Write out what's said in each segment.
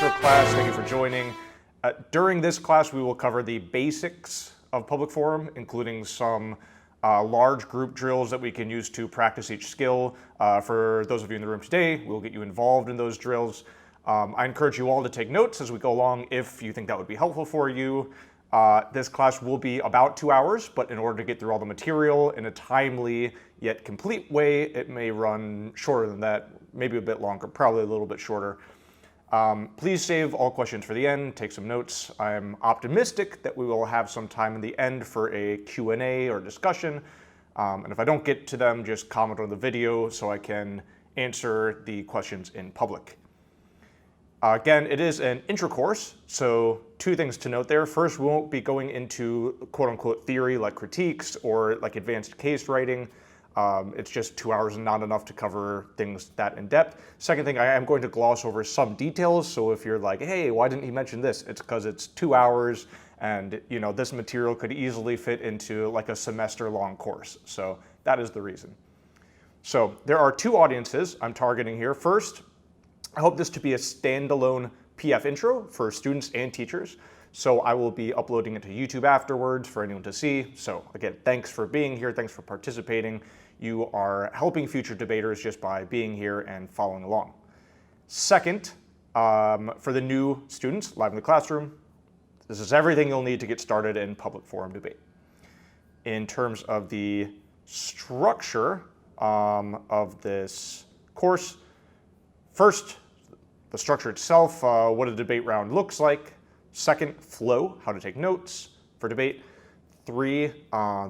intro class. Thank you for joining. During this class, we will cover the basics of public forum, including some large group drills that we can use to practice each skill. For those of you in the room today, we'll get you involved in those drills. I encourage you all to take notes as we go along if you think that would be helpful for you. This class will be about 2 hours, but in order to get through all the material in a timely yet complete way, it may run shorter than that, maybe a bit longer, probably a little bit shorter. Please save all questions for the end, take some notes. I'm optimistic that we will have some time in the end for a Q&A or discussion. And if I don't get to them, just comment on the video so I can answer the questions in public. Again, it is an intro course, so 2 things to note there. First, we won't be going into quote-unquote theory like critiques or like advanced case writing. It's just 2 hours and not enough to cover things that in depth. Second thing, I am going to gloss over some details, so if you're like, hey, why didn't he mention this? It's because it's 2 hours and this material could easily fit into like a semester-long course. So that is the reason. So there are 2 audiences I'm targeting here. First, I hope this to be a standalone PF intro for students and teachers. So I will be uploading it to YouTube afterwards for anyone to see. So again, thanks for being here. Thanks for participating. You are helping future debaters just by being here and following along. Second, for the new students live in the classroom, this is everything you'll need to get started in public forum debate. In terms of the structure of this course, first, the structure itself, what a debate round looks like. Second, flow, how to take notes for debate. 3,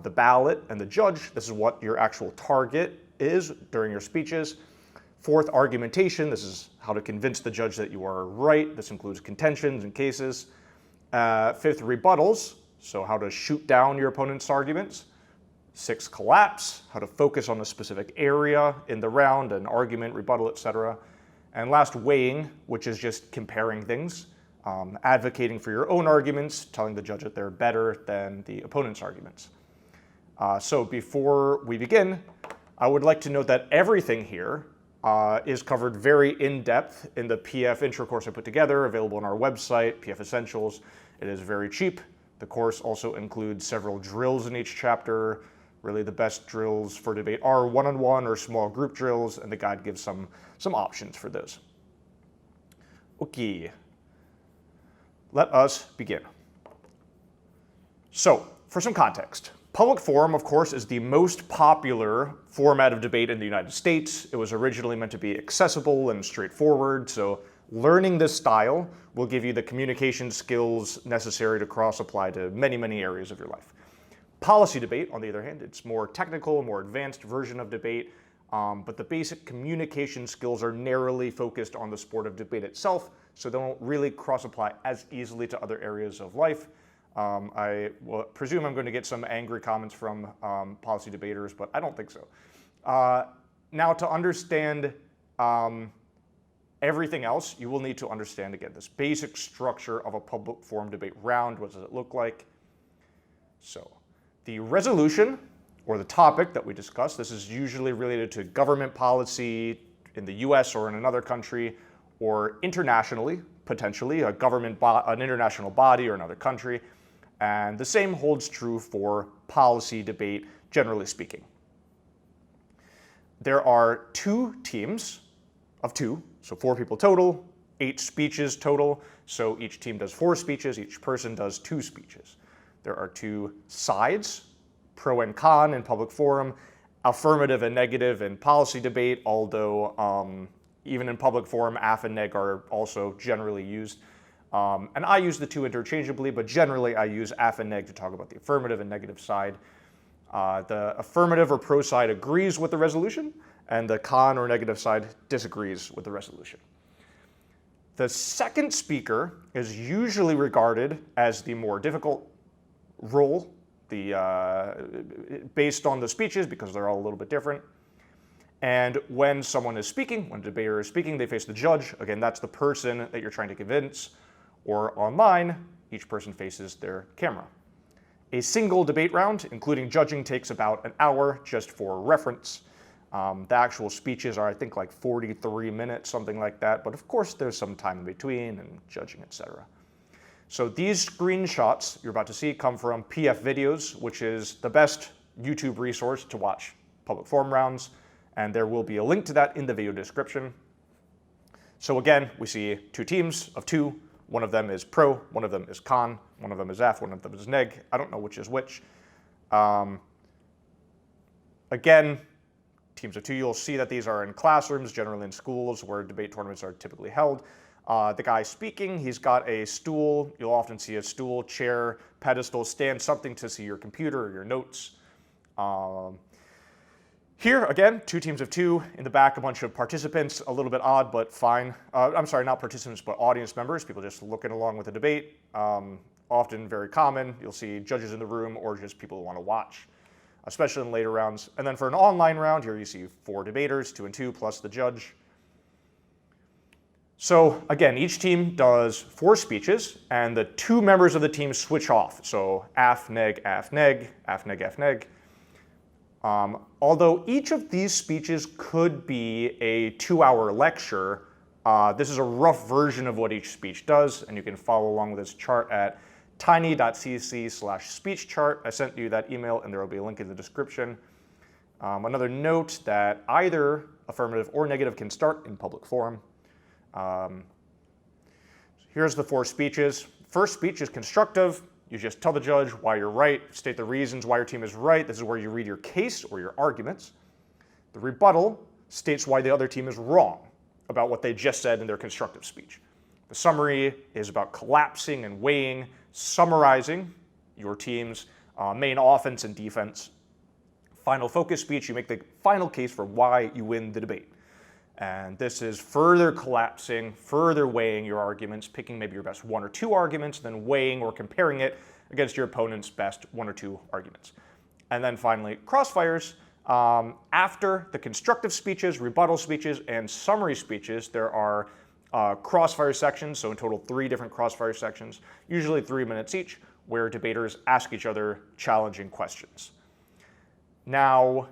the ballot and the judge. This is what your actual target is during your speeches. 4th, argumentation. This is how to convince the judge that you are right. This includes contentions and cases. 5th, rebuttals. So how to shoot down your opponent's arguments. 6th, collapse. How to focus on a specific area in the round, an argument, rebuttal, etc. And last, weighing, which is just comparing things. Advocating for your own arguments, telling the judge that they're better than the opponent's arguments. So before we begin, I would like to note that everything here is covered very in-depth in the PF intro course I put together, available on our website, PF Essentials. It is very cheap. The course also includes several drills in each chapter. Really the best drills for debate are one-on-one or small group drills, and the guide gives some options for those. Okay. Let us begin. So, for some context, public forum, of course, is the most popular format of debate in the United States. It was originally meant to be accessible and straightforward, so learning this style will give you the communication skills necessary to cross-apply to many, many areas of your life. Policy debate, on the other hand, it's more technical, more advanced version of debate, but the basic communication skills are narrowly focused on the sport of debate itself, so they don't really cross-apply as easily to other areas of life. I will presume I'm going to get some angry comments from policy debaters, but I don't think so. Now, to understand everything else, you will need to understand, again, this basic structure of a public forum debate round. What does it look like? So, the resolution, or the topic that we discuss, this is usually related to government policy in the US or in another country, or internationally, potentially, an international body or another country. And the same holds true for policy debate, generally speaking. There are 2 teams of 2, so 4 people total, 8 speeches total. So each team does 4 speeches, each person does 2 speeches. There are 2 sides, pro and con in public forum, affirmative and negative in policy debate, although even in public forum, aff and neg are also generally used. And I use the 2 interchangeably, but generally I use aff and neg to talk about the affirmative and negative side. The affirmative or pro side agrees with the resolution, and the con or negative side disagrees with the resolution. The second speaker is usually regarded as the more difficult role, based on the speeches, because they're all a little bit different. And when someone is speaking, when a debater is speaking, they face the judge. Again, that's the person that you're trying to convince. Or online, each person faces their camera. A single debate round, including judging, takes about an hour, just for reference. The actual speeches are, I think, like 43 minutes, something like that. But of course, there's some time in between and judging, etc. So these screenshots you're about to see come from PF Videos, which is the best YouTube resource to watch public forum rounds. And there will be a link to that in the video description. So again, we see two teams of two. One of them is pro, one of them is con, one of them is F, one of them is neg. I don't know which is which. Again, teams of two, you'll see that these are in classrooms, generally in schools where debate tournaments are typically held. The guy speaking, he's got a stool. You'll often see a stool, chair, pedestal, stand, something to see your computer or your notes. Here, again, two teams of two. In the back, a bunch of participants, a little bit odd, but fine. I'm sorry, not participants, but audience members, people just looking along with the debate. Often very common. You'll see judges in the room or just people who want to watch, especially in later rounds. And then for an online round, here you see 4 debaters, 2 and 2, plus the judge. So again, each team does 4 speeches, and the 2 members of the team switch off. So AF, neg, AF, neg, AF, neg, AF, neg. Although each of these speeches could be a 2-hour lecture, this is a rough version of what each speech does, and you can follow along with this chart at tiny.cc/speechchart. I sent you that email, and there will be a link in the description. Another note that either affirmative or negative can start in public forum. Here's the 4 speeches. First speech is constructive. You just tell the judge why you're right, state the reasons why your team is right. This is where you read your case or your arguments. The rebuttal states why the other team is wrong about what they just said in their constructive speech. The summary is about collapsing and weighing, summarizing your team's main offense and defense. Final focus speech, you make the final case for why you win the debate. And this is further collapsing, further weighing your arguments, picking maybe your best 1 or 2 arguments, then weighing or comparing it against your opponent's best 1 or 2 arguments. And then finally, crossfires. After the constructive speeches, rebuttal speeches, and summary speeches, there are crossfire sections, so in total 3 different crossfire sections, usually 3 minutes each, where debaters ask each other challenging questions. Now,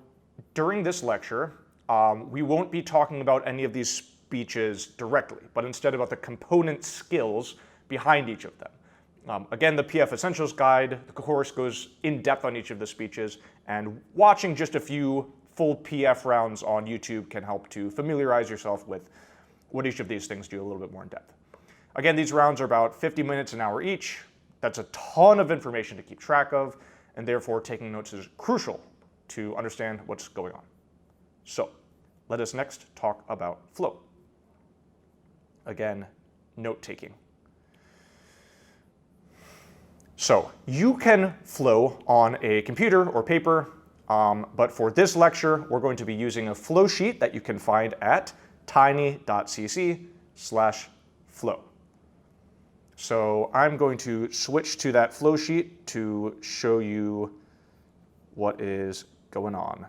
during this lecture, we won't be talking about any of these speeches directly, but instead about the component skills behind each of them. Again, the PF Essentials Guide, the course goes in depth on each of the speeches, and watching just a few full PF rounds on YouTube can help to familiarize yourself with what each of these things do a little bit more in depth. Again, these rounds are about 50 minutes an hour each. That's a ton of information to keep track of, and therefore taking notes is crucial to understand what's going on. So, let us next talk about flow. Again, note-taking. So, you can flow on a computer or paper, but for this lecture, we're going to be using a flow sheet that you can find at tiny.cc/flow. So, I'm going to switch to that flow sheet to show you what is going on.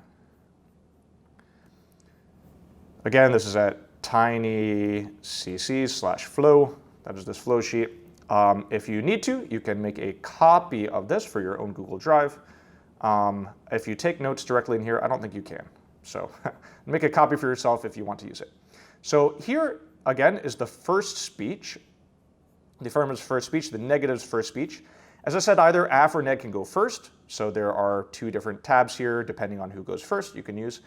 Again, this is at tiny.cc/flow. That is this flow sheet. If you need to, you can make a copy of this for your own Google Drive. If you take notes directly in here, I don't think you can. So make a copy for yourself if you want to use it. So here, again, is the first speech, the affirmative's first speech, the negative's first speech. As I said, either AF or neg can go first. So there are 2 different tabs here, depending on who goes first, you can use.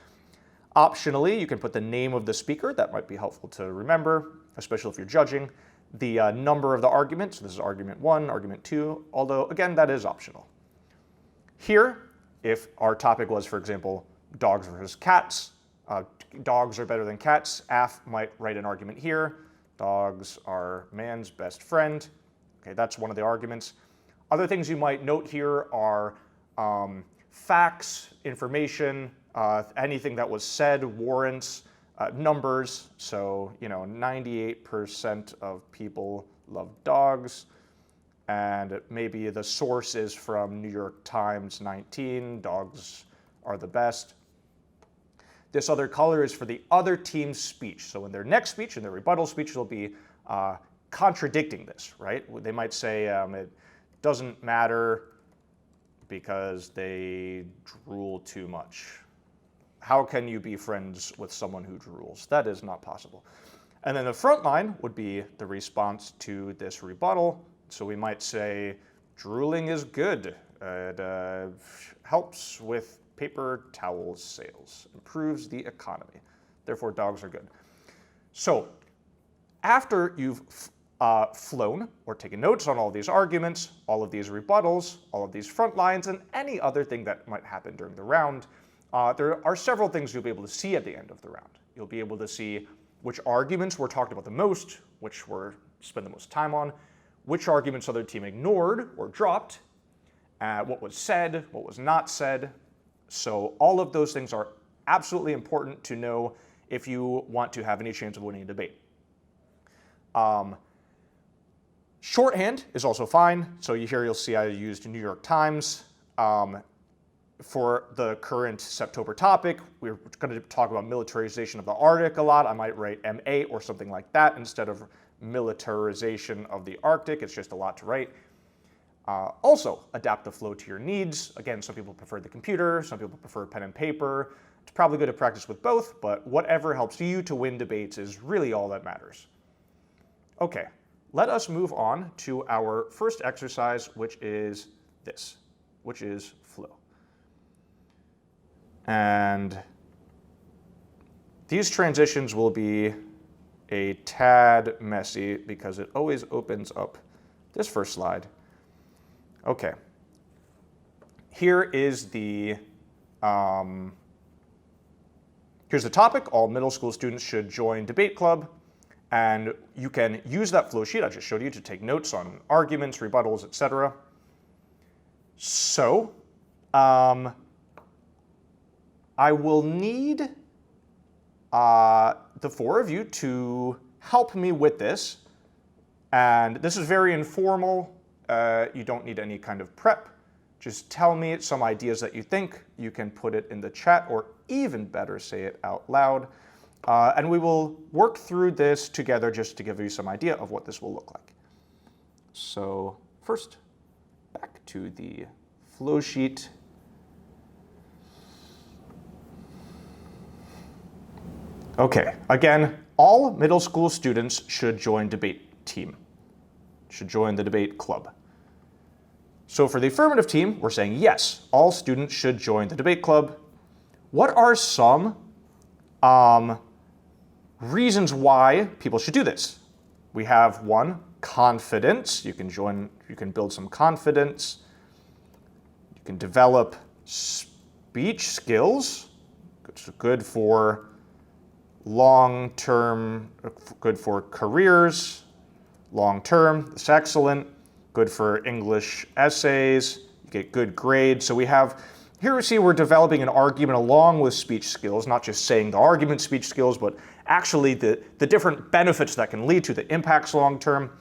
Optionally, you can put the name of the speaker. That might be helpful to remember, especially if you're judging. The number of the argument, so this is argument 1, argument 2, although, again, that is optional. Here, if our topic was, for example, dogs versus cats, dogs are better than cats, AF might write an argument here. Dogs are man's best friend. Okay, that's one of the arguments. Other things you might note here are facts, information, anything that was said, warrants, numbers. So, 98% of people love dogs, and maybe the source is from New York Times 19, dogs are the best. This other color is for the other team's speech. So in their next speech, in their rebuttal speech, they'll be contradicting this, right? They might say it doesn't matter because they drool too much. How can you be friends with someone who drools? That is not possible. And then the front line would be the response to this rebuttal. So we might say, drooling is good. It helps with paper towel sales, improves the economy. Therefore, dogs are good. So after you've flown or taken notes on all of these arguments, all of these rebuttals, all of these front lines, and any other thing that might happen during the round, there are several things you'll be able to see at the end of the round. You'll be able to see which arguments were talked about the most, which were spent the most time on, which arguments other team ignored or dropped, what was said, what was not said. So all of those things are absolutely important to know if you want to have any chance of winning a debate. Shorthand is also fine. So here you'll see I used New York Times. For the current September topic, we're going to talk about militarization of the Arctic a lot. I might write MA or something like that instead of militarization of the Arctic. It's just a lot to write. Also, adapt the flow to your needs. Again, some people prefer the computer, some people prefer pen and paper. It's probably good to practice with both, but whatever helps you to win debates is really all that matters. Okay, let us move on to our first exercise, which is this, which is flow. And these transitions will be a tad messy because it always opens up this first slide. Okay, here is the here's the topic. All middle school students should join debate club, and you can use that flow sheet I just showed you to take notes on arguments, rebuttals, etc. So I will need the four of you to help me with this. And this is very informal. You don't need any kind of prep. Just tell me some ideas that you think. You can put it in the chat, or even better, say it out loud. And we will work through this together just to give you some idea of what this will look like. So first, back to the flow sheet. Okay, again, all middle school students should join debate team, should join the debate club. So for the affirmative team, we're saying yes, all students should join the debate club. What are some reasons why people should do this? We have one, confidence. You can build some confidence. You can develop speech skills. It's good for long-term, good for careers, long-term, that's excellent, good for English essays, you get good grades. So we have, here we see we're developing an argument along with speech skills, not just saying the argument speech skills, but actually the different benefits that can lead to the impacts long-term,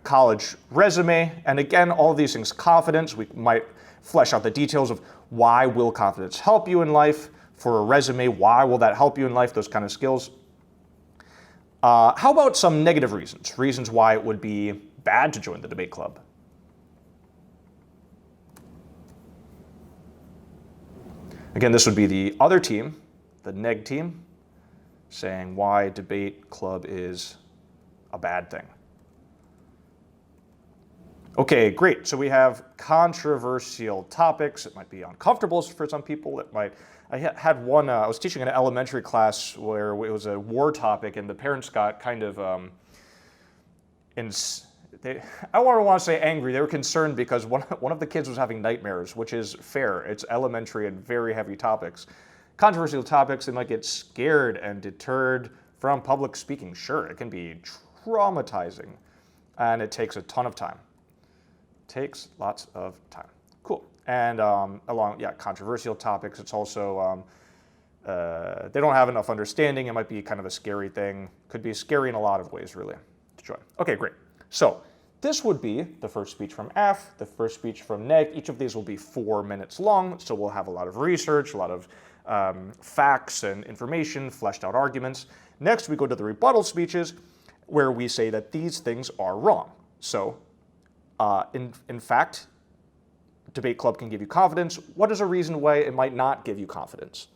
college resume, and again, all of these things, confidence, we might flesh out the details of why will confidence help you in life. For a resume, why will that help you in life, those kind of skills. How about some negative reasons? Reasons why it would be bad to join the debate club. Again, this would be the other team, the neg team, saying why debate club is a bad thing. Okay, great. So we have controversial topics. It might be uncomfortable for some people. I had one, I was teaching an elementary class where it was a war topic, and the parents got kind of, I don't want to say angry. They were concerned because one of the kids was having nightmares, which is fair. It's elementary and very heavy topics. Controversial topics, they might get scared and deterred from public speaking. Sure, it can be traumatizing, and it takes a ton of time. Takes lots of time. Cool. And controversial topics, it's also, they don't have enough understanding. It might be kind of a scary thing. Could be scary in a lot of ways, really, to join. Okay, great. So this would be the first speech from F, the first speech from neg. Each of these will be 4 minutes long, so we'll have a lot of research, a lot of facts and information, fleshed out arguments. Next, we go to the rebuttal speeches, where we say that these things are wrong. So, in fact, debate club can give you confidence. What is a reason why it might not give you confidence?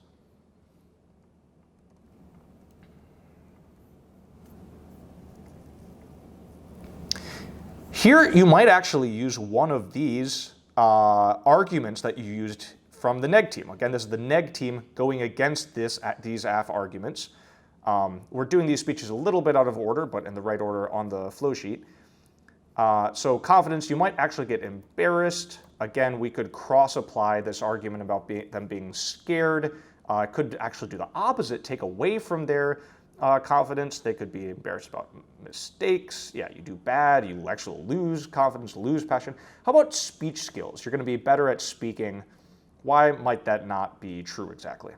Here, you might actually use one of these arguments that you used from the neg team. Again, this is the neg team going against these AF arguments. We're doing these speeches a little bit out of order, but in the right order on the flow sheet. So confidence, you might actually get embarrassed. Again, we could cross-apply this argument about them being scared. Could actually do the opposite, take away from their confidence. They could be embarrassed about mistakes. Yeah, you do bad, you actually lose confidence, lose passion. How about speech skills? You're going to be better at speaking. Why might that not be true exactly?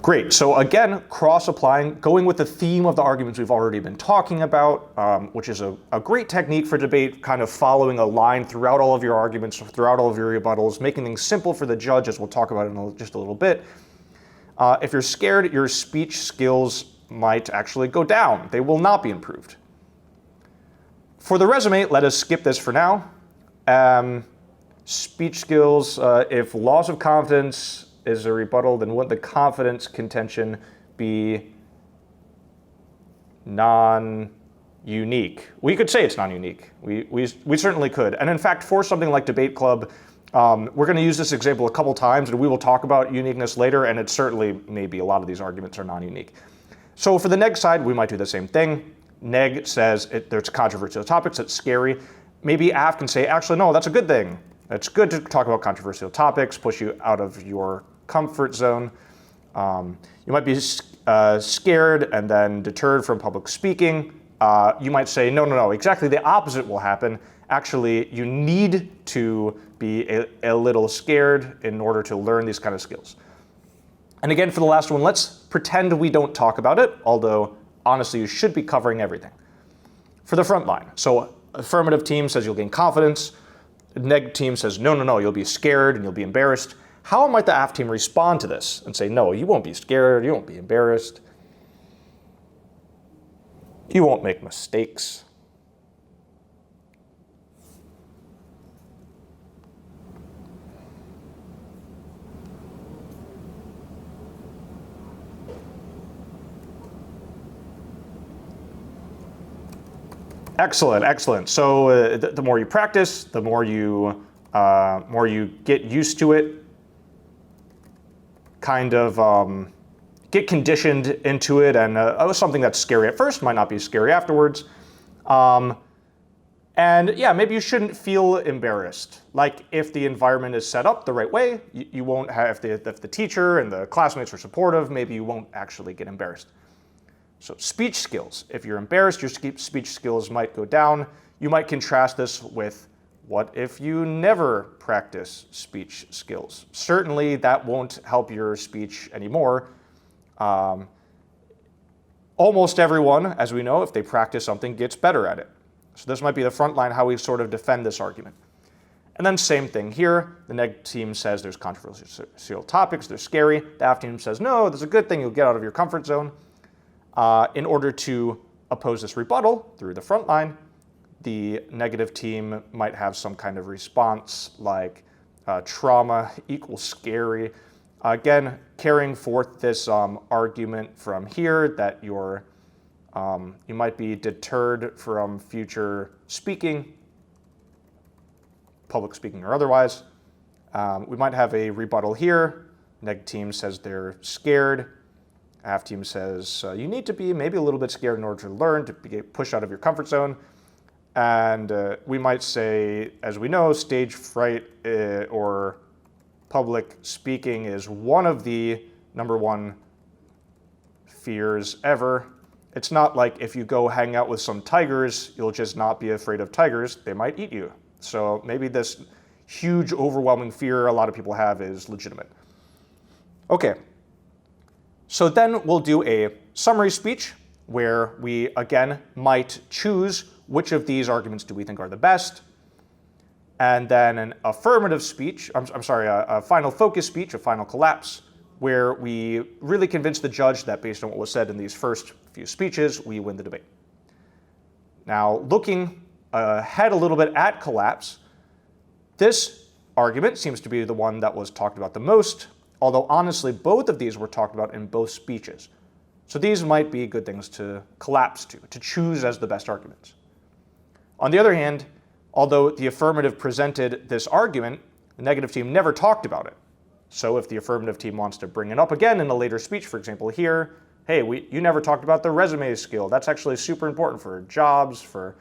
Great, so again, cross-applying, going with the theme of the arguments we've already been talking about, which is a great technique for debate, kind of following a line throughout all of your arguments, throughout all of your rebuttals, making things simple for the judge, as we'll talk about in just a little bit. If you're scared, your speech skills might actually go down. They will not be improved. For the resume, let us skip this for now. Speech skills, if loss of confidence is a rebuttal, then wouldn't the confidence contention be non-unique? We could say it's non-unique. We certainly could. And in fact, for something like Debate Club, we're going to use this example a couple times, and we will talk about uniqueness later, and it certainly maybe a lot of these arguments are non-unique. So for the neg side, we might do the same thing. Neg says there's controversial topics, it's scary. Maybe AF can say, actually, no, that's a good thing. It's good to talk about controversial topics, push you out of your comfort zone. You might be scared and then deterred from public speaking. You might say, no, exactly the opposite will happen. Actually, you need to be a little scared in order to learn these kind of skills. And again, for the last one, let's pretend we don't talk about it, although honestly, you should be covering everything. For the front line, so affirmative team says you'll gain confidence. Neg team says, no, you'll be scared and you'll be embarrassed. How might the AF team respond to this and say, no, you won't be scared, you won't be embarrassed, you won't make mistakes? Excellent. So the more you practice, the more you get used to it, kind of get conditioned into it, and something that's scary at first might not be scary afterwards. And yeah, maybe you shouldn't feel embarrassed. Like if the environment is set up the right way, you won't have, if the teacher and the classmates are supportive, maybe you won't actually get embarrassed. So speech skills, if you're embarrassed, your speech skills might go down. You might contrast this with what if you never practice speech skills? Certainly that won't help your speech anymore. Almost everyone, as we know, if they practice something, gets better at it. So this might be the front line, how we sort of defend this argument. And then same thing here. The neg team says there's controversial topics, they're scary. The AF team says, no, there's a good thing, you'll get out of your comfort zone. In order to oppose this rebuttal through the front line, the negative team might have some kind of response like trauma equals scary. Again, carrying forth this argument from here that you might be deterred from future speaking, public speaking or otherwise. We might have a rebuttal here. Neg team says they're scared. AF team says you need to be maybe a little bit scared in order to learn, to get pushed out of your comfort zone. And we might say, as we know, stage fright or public speaking is one of the #1 fears ever. It's not like if you go hang out with some tigers, you'll just not be afraid of tigers. They might eat you. So maybe this huge, overwhelming fear a lot of people have is legitimate. Okay. So then we'll do a summary speech where we, again, might choose which of these arguments do we think are the best. And then an affirmative speech, a final focus speech, a final collapse, where we really convince the judge that based on what was said in these first few speeches, we win the debate. Now, looking ahead a little bit at collapse, This argument seems to be the one that was talked about the most, although honestly both of these were talked about in both speeches. So these might be good things to collapse to choose as the best arguments. On the other hand, although the affirmative presented this argument, the negative team never talked about it. So if the affirmative team wants to bring it up again in a later speech, for example here, hey, you never talked about the resume skill. That's actually super important for jobs, for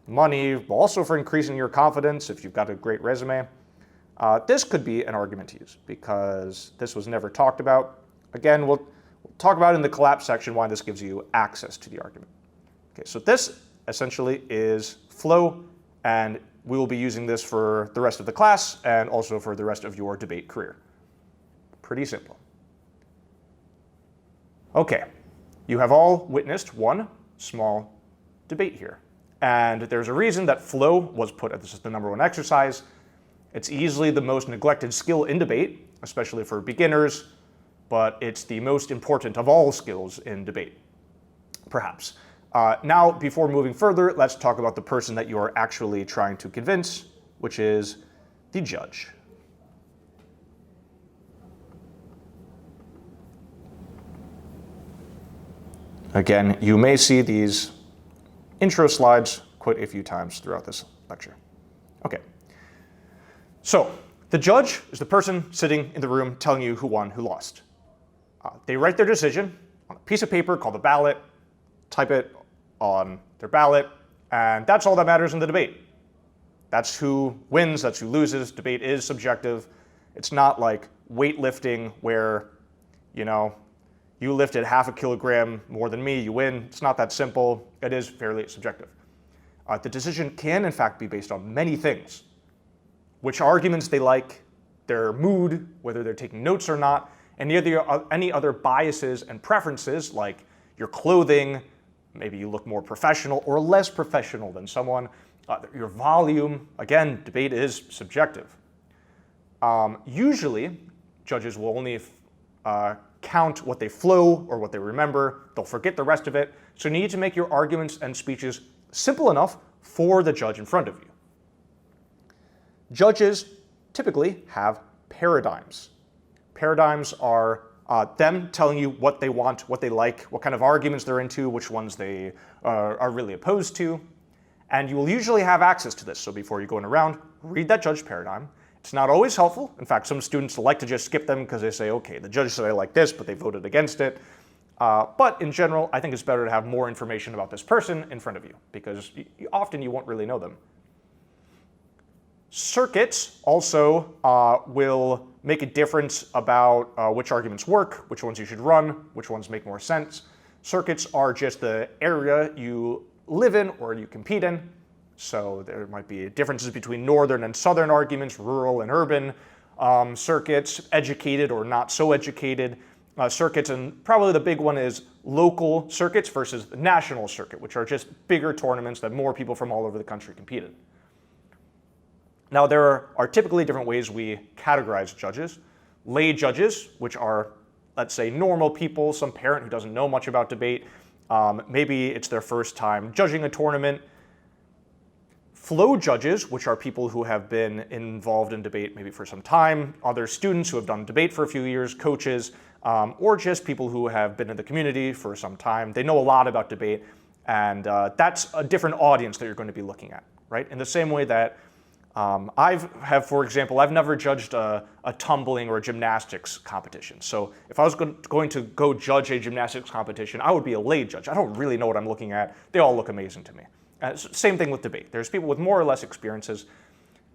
money, also for increasing your confidence if you've got a great resume. This could be an argument to use because this was never talked about. Again, we'll talk about in the collapse section why this gives you access to the argument. Okay, so this essentially is flow, and we will be using this for the rest of the class and also for the rest of your debate career. Pretty simple. Okay, you have all witnessed one small debate here. And there's a reason that flow was put as the #1 exercise. It's easily the most neglected skill in debate, especially for beginners, but it's the most important of all skills in debate, perhaps. Now, before moving further, let's talk about the person that you are actually trying to convince, which is the judge. Again, you may see these intro slides quite a few times throughout this lecture. Okay, so the judge is the person sitting in the room telling you who won, who lost. They write their decision on a piece of paper called the ballot, type it on their ballot, and that's all that matters in the debate. That's who wins, that's who loses. Debate is subjective. It's not like weightlifting where, you lifted half a kilogram more than me, you win. It's not that simple. It is fairly subjective. The decision can, in fact, be based on many things. Which arguments they like, their mood, whether they're taking notes or not, and any other biases and preferences, like your clothing, maybe you look more professional or less professional than someone, your volume. Again, debate is subjective. Usually, judges will only count what they flow or what they remember. They'll forget the rest of it. So you need to make your arguments and speeches simple enough for the judge in front of you. Judges typically have paradigms. Paradigms are them telling you what they want, what they like, what kind of arguments they're into, which ones they are really opposed to. And you will usually have access to this. So before you go in a round, read that judge paradigm. It's not always helpful. In fact, some students like to just skip them because they say, okay, the judge said I like this, but they voted against it. But in general, I think it's better to have more information about this person in front of you because often you won't really know them. Circuits also will make a difference about which arguments work, which ones you should run, which ones make more sense. Circuits are just the area you live in or you compete in. So there might be differences between northern and southern arguments, rural and urban circuits, educated or not so educated circuits, and probably the big one is local circuits versus the national circuit, which are just bigger tournaments that more people from all over the country compete in. Now there are typically different ways we categorize judges. Lay judges, which are, let's say, normal people, some parent who doesn't know much about debate. Maybe it's their first time judging a tournament. Flow judges, which are people who have been involved in debate maybe for some time, other students who have done debate for a few years, coaches, or just people who have been in the community for some time. They know a lot about debate, and that's a different audience that you're going to be looking at, right? In the same way that for example, I've never judged a tumbling or a gymnastics competition. So if I was going to go judge a gymnastics competition, I would be a lay judge. I don't really know what I'm looking at. They all look amazing to me. Same thing with debate. There's people with more or less experiences,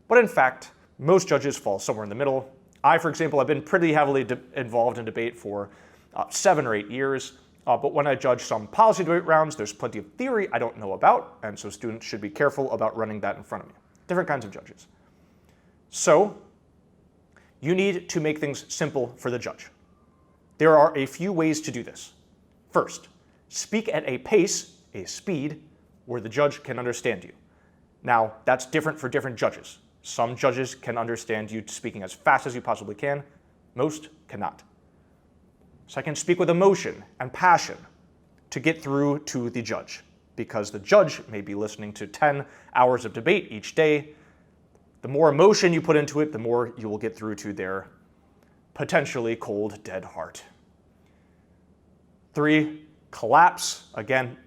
but in fact, most judges fall somewhere in the middle. I, for example, have been pretty heavily involved in debate for 7 or 8 years, but when I judge some policy debate rounds, there's plenty of theory I don't know about, and so students should be careful about running that in front of me. Different kinds of judges. So, you need to make things simple for the judge. There are a few ways to do this. First, speak at a pace, a speed, where the judge can understand you. Now, that's different for different judges. Some judges can understand you speaking as fast as you possibly can. Most cannot. Second, speak with emotion and passion to get through to the judge, because the judge may be listening to 10 hours of debate each day. The more emotion you put into it, the more you will get through to their potentially cold, dead heart. 3, collapse. Again,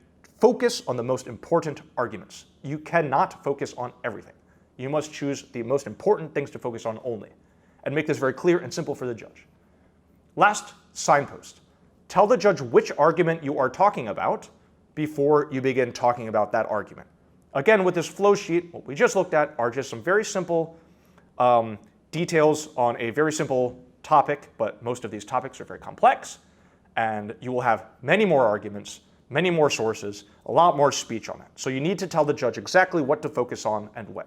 focus on the most important arguments. You cannot focus on everything. You must choose the most important things to focus on only, and make this very clear and simple for the judge. Last, signpost. Tell the judge which argument you are talking about before you begin talking about that argument. Again, with this flow sheet, what we just looked at are just some very simple details on a very simple topic, but most of these topics are very complex, and you will have many more arguments, many more sources, a lot more speech on it. So you need to tell the judge exactly what to focus on and when.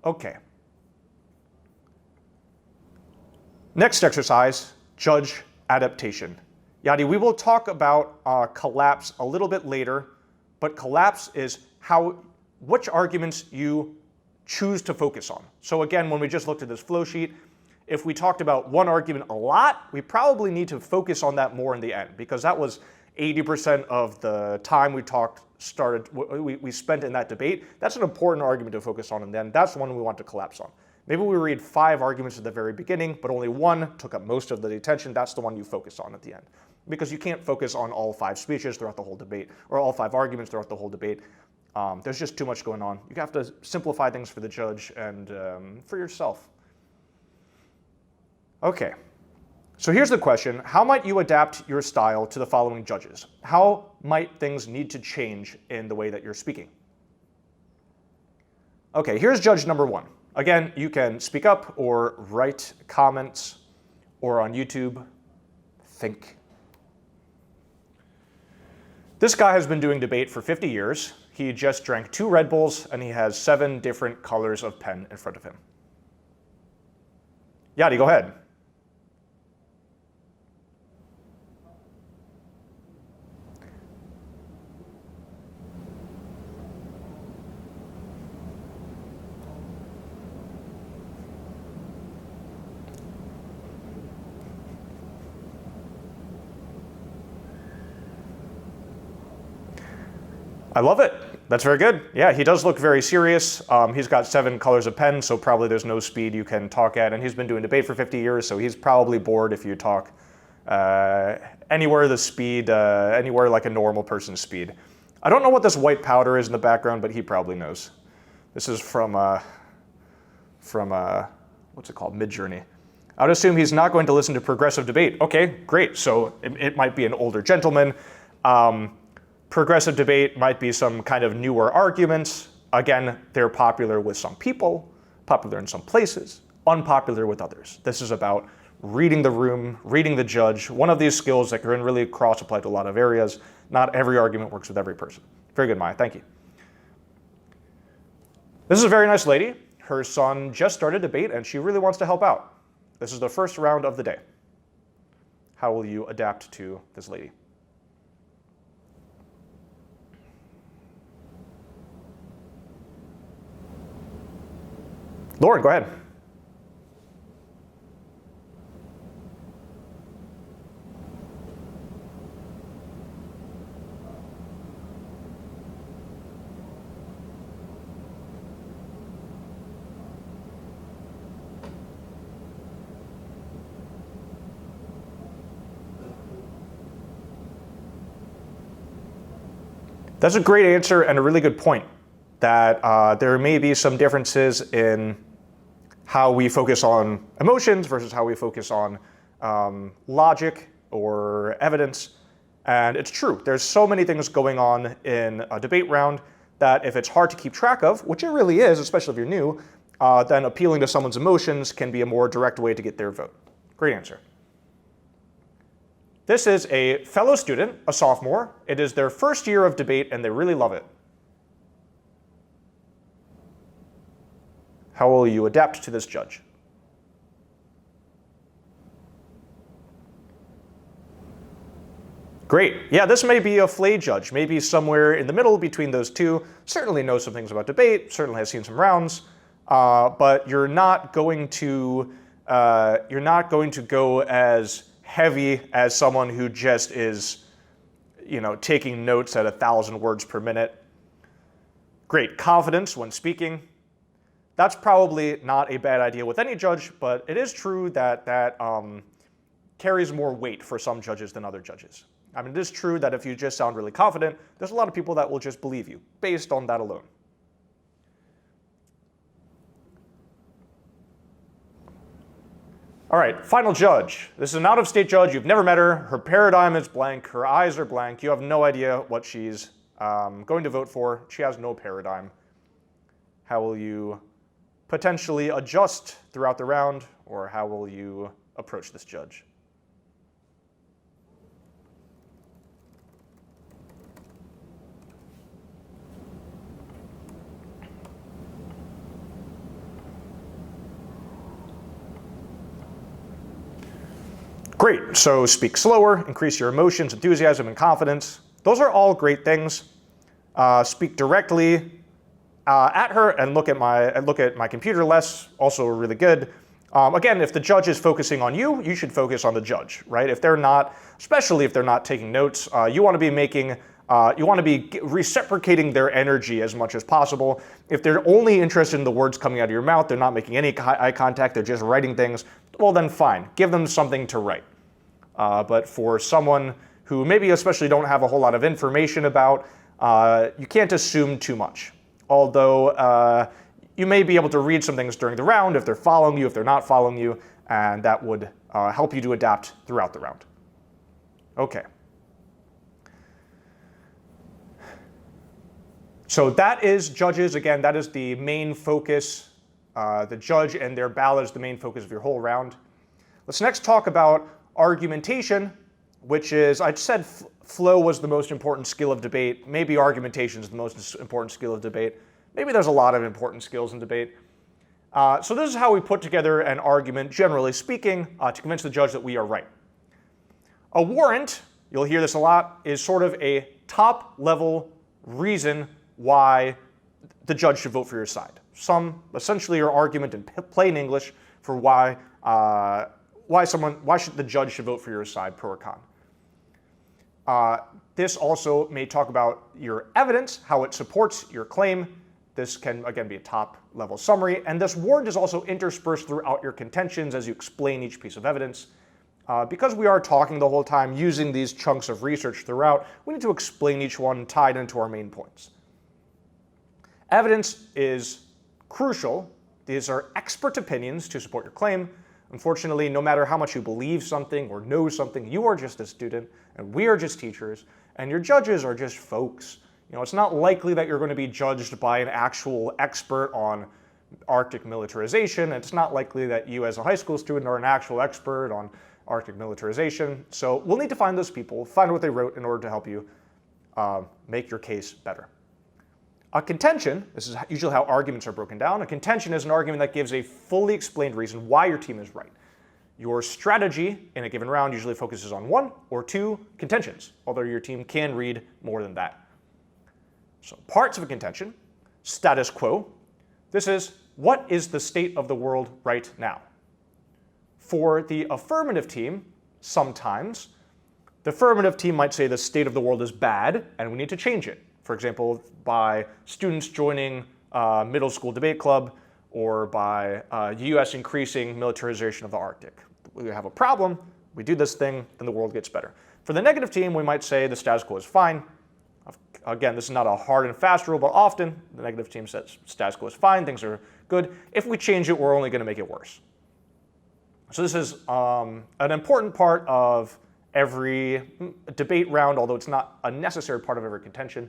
Okay. Next exercise, judge adaptation. Yadi, we will talk about collapse a little bit later, but collapse is which arguments you choose to focus on. So again, when we just looked at this flow sheet, if we talked about one argument a lot, we probably need to focus on that more in the end, because that was 80% of the time we spent in that debate. That's an important argument to focus on, and then that's the one we want to collapse on. Maybe we read 5 arguments at the very beginning, but only one took up most of the attention. That's the one you focus on at the end, because you can't focus on all 5 speeches throughout the whole debate, or all 5 arguments throughout the whole debate. There's just too much going on. You have to simplify things for the judge and for yourself. Okay. So here's the question: how might you adapt your style to the following judges? How might things need to change in the way that you're speaking? Okay, here's judge number 1. Again, you can speak up or write comments, or on YouTube, think. This guy has been doing debate for 50 years. He just drank 2 Red Bulls, and he has 7 different colors of pen in front of him. Yadi, go ahead. I love it. That's very good. Yeah, he does look very serious. He's got 7 colors of pen, so probably there's no speed you can talk at. And he's been doing debate for 50 years, so he's probably bored if you talk anywhere the speed, anywhere like a normal person's speed. I don't know what this white powder is in the background, but he probably knows. This is from what's it called, Midjourney. I would assume he's not going to listen to progressive debate. Okay, great. So it might be an older gentleman. Progressive debate might be some kind of newer arguments. Again, they're popular with some people, popular in some places, unpopular with others. This is about reading the room, reading the judge, one of these skills that can really cross-apply to a lot of areas. Not every argument works with every person. Very good, Maya. Thank you. This is a very nice lady. Her son just started debate, and she really wants to help out. This is the first round of the day. How will you adapt to this lady? Lauren, go ahead. That's a great answer and a really good point, that there may be some differences in how we focus on emotions versus how we focus on logic or evidence. And it's true, there's so many things going on in a debate round that if it's hard to keep track of, which it really is, especially if you're new, then appealing to someone's emotions can be a more direct way to get their vote. Great answer. This is a fellow student, a sophomore. It is their first year of debate and they really love it. How will you adapt to this judge? Great. Yeah, this may be a flay judge, maybe somewhere in the middle between those two. Certainly knows some things about debate, certainly has seen some rounds, but you're not going to go as heavy as someone who just is, taking notes at 1,000 words per minute. Great. Confidence when speaking. That's probably not a bad idea with any judge, but it is true that that carries more weight for some judges than other judges. I mean, it is true that if you just sound really confident, there's a lot of people that will just believe you based on that alone. All right, final judge. This is an out-of-state judge. You've never met her. Her paradigm is blank. Her eyes are blank. You have no idea what she's going to vote for. She has no paradigm. How will you potentially adjust throughout the round, or how will you approach this judge? Great, so speak slower, increase your emotions, enthusiasm, and confidence. Those are all great things. Speak directly at her and look at my computer less, also really good. Again, if the judge is focusing on you, you should focus on the judge, right? If they're not, especially if they're not taking notes, you want to be reciprocating their energy as much as possible. If they're only interested in the words coming out of your mouth, they're not making any eye contact, they're just writing things, well then fine, give them something to write. But for someone who maybe especially don't have a whole lot of information about, you can't assume too much. Although you may be able to read some things during the round if they're following you, if they're not following you, and that would help you to adapt throughout the round. Okay. So that is judges. Again, that is the main focus. The judge and their ballot is the main focus of your whole round. Let's next talk about argumentation, which is, I said flow was the most important skill of debate. Maybe argumentation is the most important skill of debate. Maybe there's a lot of important skills in debate. So this is how we put together an argument, generally speaking, to convince the judge that we are right. A warrant, you'll hear this a lot, is sort of a top-level reason why the judge should vote for your side. Essentially your argument in plain English for why the judge should vote for your side, pro or con. This also may talk about your evidence, how it supports your claim. This can, again, be a top-level summary. And this warrant is also interspersed throughout your contentions as you explain each piece of evidence. Because we are talking the whole time using these chunks of research throughout, we need to explain each one tied into our main points. Evidence is crucial. These are expert opinions to support your claim. Unfortunately, no matter how much you believe something or know something, you are just a student, and we are just teachers, and your judges are just folks. You know, it's not likely that you're going to be judged by an actual expert on Arctic militarization. It's not likely that you as a high school student are an actual expert on Arctic militarization. So we'll need to find those people, find what they wrote in order to help you make your case better. A contention, this is usually how arguments are broken down. A contention is an argument that gives a fully explained reason why your team is right. Your strategy in a given round usually focuses on one or two contentions, although your team can read more than that. So parts of a contention: status quo. This is, what is the state of the world right now? For the affirmative team, sometimes, the affirmative team might say the state of the world is bad and we need to change it. For example, by students joining middle school debate club, or by US increasing militarization of the Arctic. We have a problem, we do this thing, then the world gets better. For the negative team, we might say the status quo is fine. Again, this is not a hard and fast rule, but often the negative team says status quo is fine, things are good. If we change it, we're only going to make it worse. So this is an important part of every debate round, although it's not a necessary part of every contention.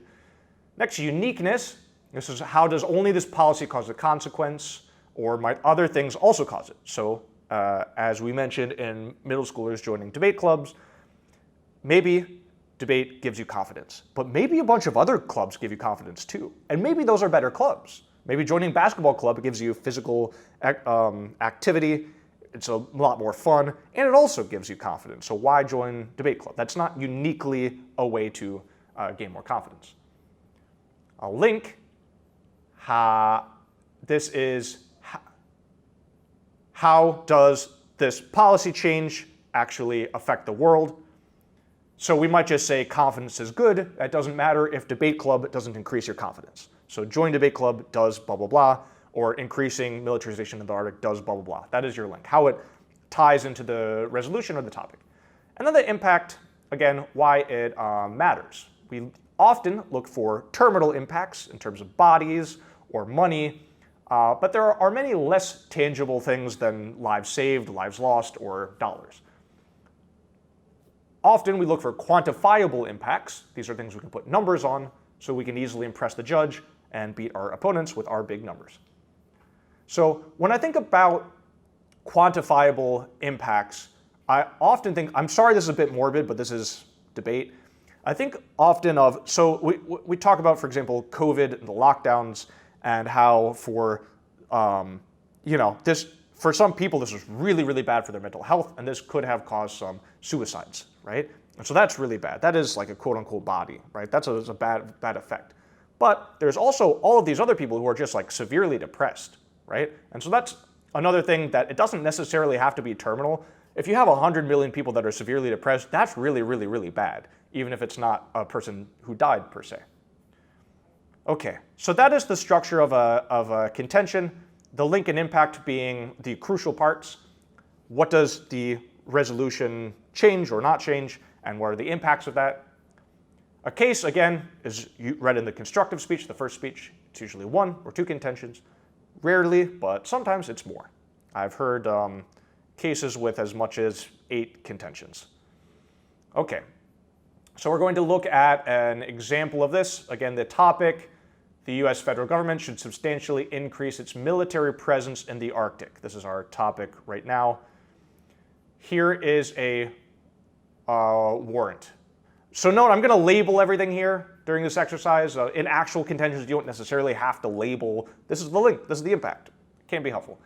Next, uniqueness. This is, how does only this policy cause a consequence, or might other things also cause it? So as we mentioned in middle schoolers joining debate clubs, maybe debate gives you confidence, but maybe a bunch of other clubs give you confidence too. And maybe those are better clubs. Maybe joining basketball club gives you physical activity. It's a lot more fun, and it also gives you confidence. So why join debate club? That's not uniquely a way to gain more confidence. A link. This is, how does this policy change actually affect the world? So we might just say confidence is good. That doesn't matter if debate club doesn't increase your confidence. So join debate club does blah, blah, blah. or increasing militarization of the Arctic does blah, blah, blah. That is your link, how it ties into the resolution of the topic. And then the impact, again, why it matters. We often look for terminal impacts in terms of bodies or money, but there are many less tangible things than lives saved, lives lost, or dollars. Often we look for quantifiable impacts. These are things we can put numbers on so we can easily impress the judge and beat our opponents with our big numbers. So when I think about quantifiable impacts, I often think, I'm sorry this is a bit morbid, but this is debate. I think often of, so we talk about, for example, COVID and the lockdowns and how for, for some people this was really, really bad for their mental health, and this could have caused some suicides, right? And so that's really bad. That is like a quote unquote body, right? That's a bad effect. But there's also all of these other people who are just like severely depressed, right? And so that's another thing, that it doesn't necessarily have to be terminal. If you have 100 million people that are severely depressed, that's really, really, really bad, even if it's not a person who died per se. Okay, so that is the structure of a contention, the link and impact being the crucial parts. What does the resolution change or not change, and what are the impacts of that? A case, again, is read in the constructive speech, the first speech. It's usually 1 or 2 contentions. Rarely, but sometimes it's more. I've heard cases with as much as 8 contentions. Okay, so we're going to look at an example of this. Again, the topic, the US federal government should substantially increase its military presence in the Arctic. This is our topic right now. Here is a warrant. So note, I'm going to label everything here during this exercise. In actual contentions, you don't necessarily have to label. This is the link. This is the impact. It can be helpful.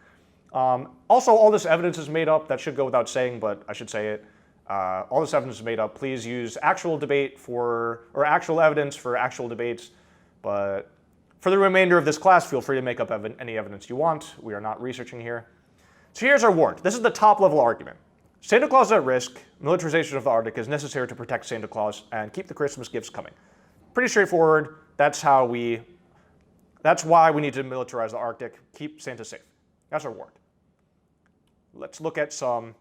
Also, all this evidence is made up. That should go without saying, but I should say it. All this evidence is made up. Please use actual debate or actual evidence for actual debates. But for the remainder of this class, feel free to make up any evidence you want. We are not researching here. So here's our warrant. This is the top level argument. Santa Claus is at risk. Militarization of the Arctic is necessary to protect Santa Claus and keep the Christmas gifts coming. Pretty straightforward. That's why we need to militarize the Arctic, keep Santa safe. That's our warrant. Let's look at some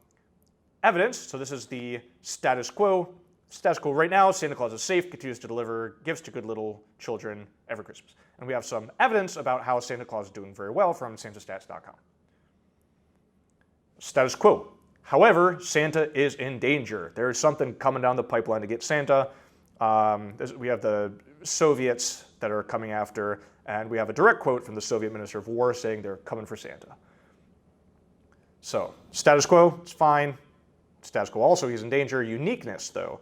evidence. So this is the status quo. Status quo right now, Santa Claus is safe, continues to deliver gifts to good little children every Christmas. And we have some evidence about how Santa Claus is doing very well from santastats.com. Status quo. However, Santa is in danger. There is something coming down the pipeline to get Santa. We have the Soviets that are coming after, and we have a direct quote from the Soviet Minister of War saying they're coming for Santa. So, status quo, it's fine. Status quo also, he's in danger. Uniqueness, though.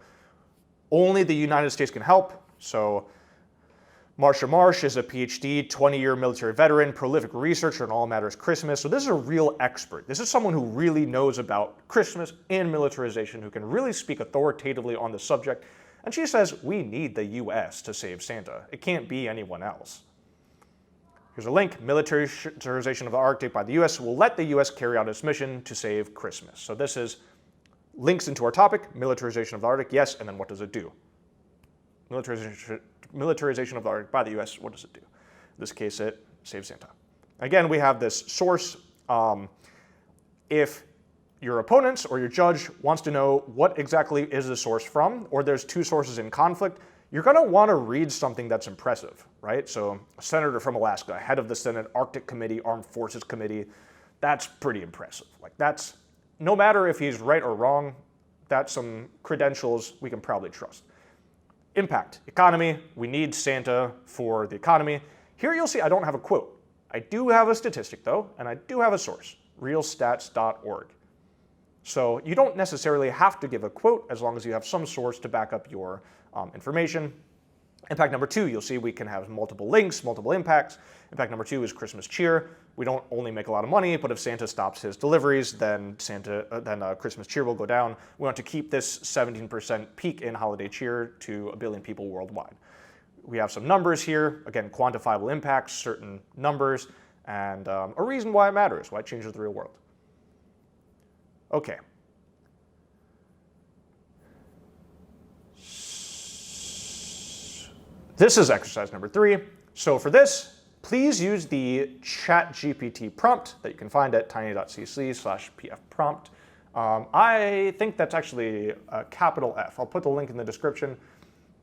Only the United States can help. So, Marsha Marsh is a PhD, 20-year military veteran, prolific researcher in all matters Christmas. So this is a real expert. This is someone who really knows about Christmas and militarization, who can really speak authoritatively on the subject. And she says, we need the US to save Santa. It can't be anyone else. Here's a link. Militarization of the Arctic by the US will let the US carry out its mission to save Christmas. So this is links into our topic, militarization of the Arctic, yes, and then what does it do? Militarization of the Arctic by the US, what does it do? In this case, it saves Santa. Again, we have this source. If your opponents or your judge wants to know what exactly is the source from, or there's 2 sources in conflict, you're going to want to read something that's impressive, right? So a senator from Alaska, head of the Senate Arctic Committee, Armed Forces Committee, that's pretty impressive. Like that's, no matter if he's right or wrong, that's some credentials we can probably trust. Impact, economy, we need Santa for the economy. Here you'll see I don't have a quote. I do have a statistic though, and I do have a source, realstats.org. So you don't necessarily have to give a quote as long as you have some source to back up your information. Impact number 2, you'll see we can have multiple links, multiple impacts. Impact number 2 is Christmas cheer. We don't only make a lot of money, but if Santa stops his deliveries, then Christmas cheer will go down. We want to keep this 17% peak in holiday cheer to 1 billion people worldwide. We have some numbers here, again, quantifiable impacts, certain numbers, and a reason why it matters, why it changes the real world. Okay. This is exercise number 3. So for this, please use the ChatGPT prompt that you can find at tiny.cc/PFprompt. I think that's actually a capital F. I'll put the link in the description.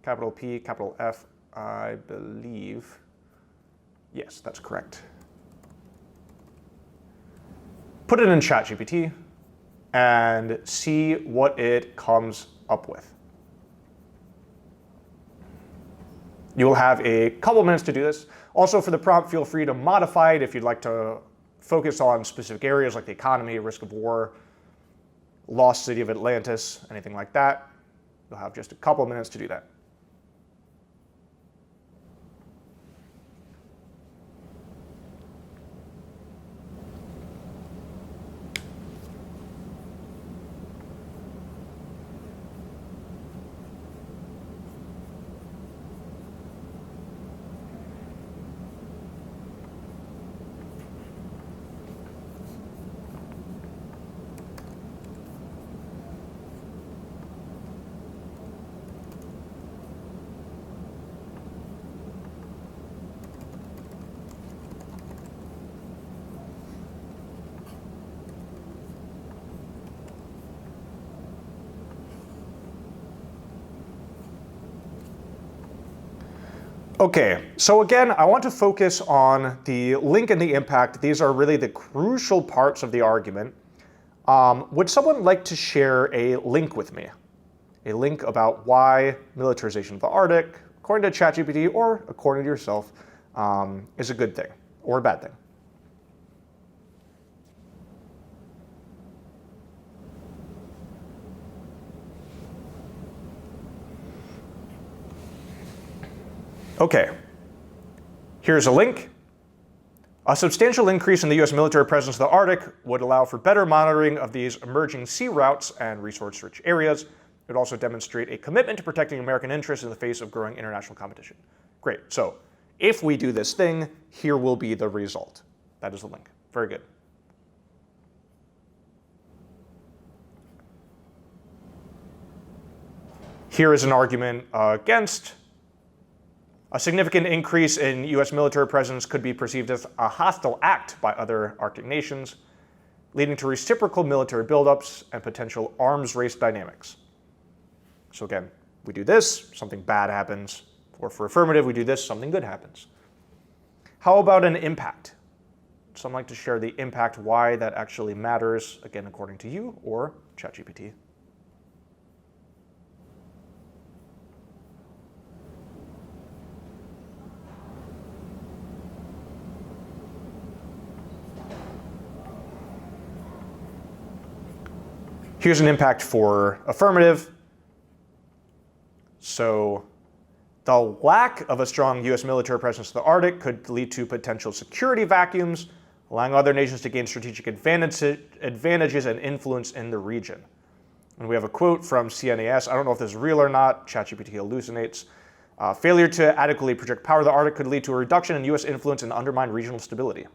Capital P, capital F, I believe. Yes, that's correct. Put it in ChatGPT and see what it comes up with. You will have a couple minutes to do this. Also, for the prompt, feel free to modify it if you'd like to focus on specific areas like the economy, risk of war, lost city of Atlantis, anything like that. You'll have just a couple minutes to do that. Okay, so again, I want to focus on the link and the impact. These are really the crucial parts of the argument. Would someone like to share a link with me? A link about why militarization of the Arctic, according to ChatGPT or according to yourself, is a good thing or a bad thing. Okay, here's a link. A substantial increase in the U.S. military presence in the Arctic would allow for better monitoring of these emerging sea routes and resource-rich areas. It would also demonstrate a commitment to protecting American interests in the face of growing international competition. Great, so if we do this thing, here will be the result. That is the link. Very good. Here is an argument against. A significant increase in U.S. military presence could be perceived as a hostile act by other Arctic nations, leading to reciprocal military buildups and potential arms race dynamics. So again, we do this, something bad happens. Or for affirmative, we do this, something good happens. How about an impact? So I'd like to share the impact, why that actually matters, again, according to you or ChatGPT. Here's an impact for affirmative. So the lack of a strong U.S. military presence in the Arctic could lead to potential security vacuums, allowing other nations to gain strategic advantages and influence in the region. And we have a quote from CNAS. I don't know if this is real or not. ChatGPT hallucinates. Failure to adequately project power of the Arctic could lead to a reduction in U.S. influence and undermine regional stability.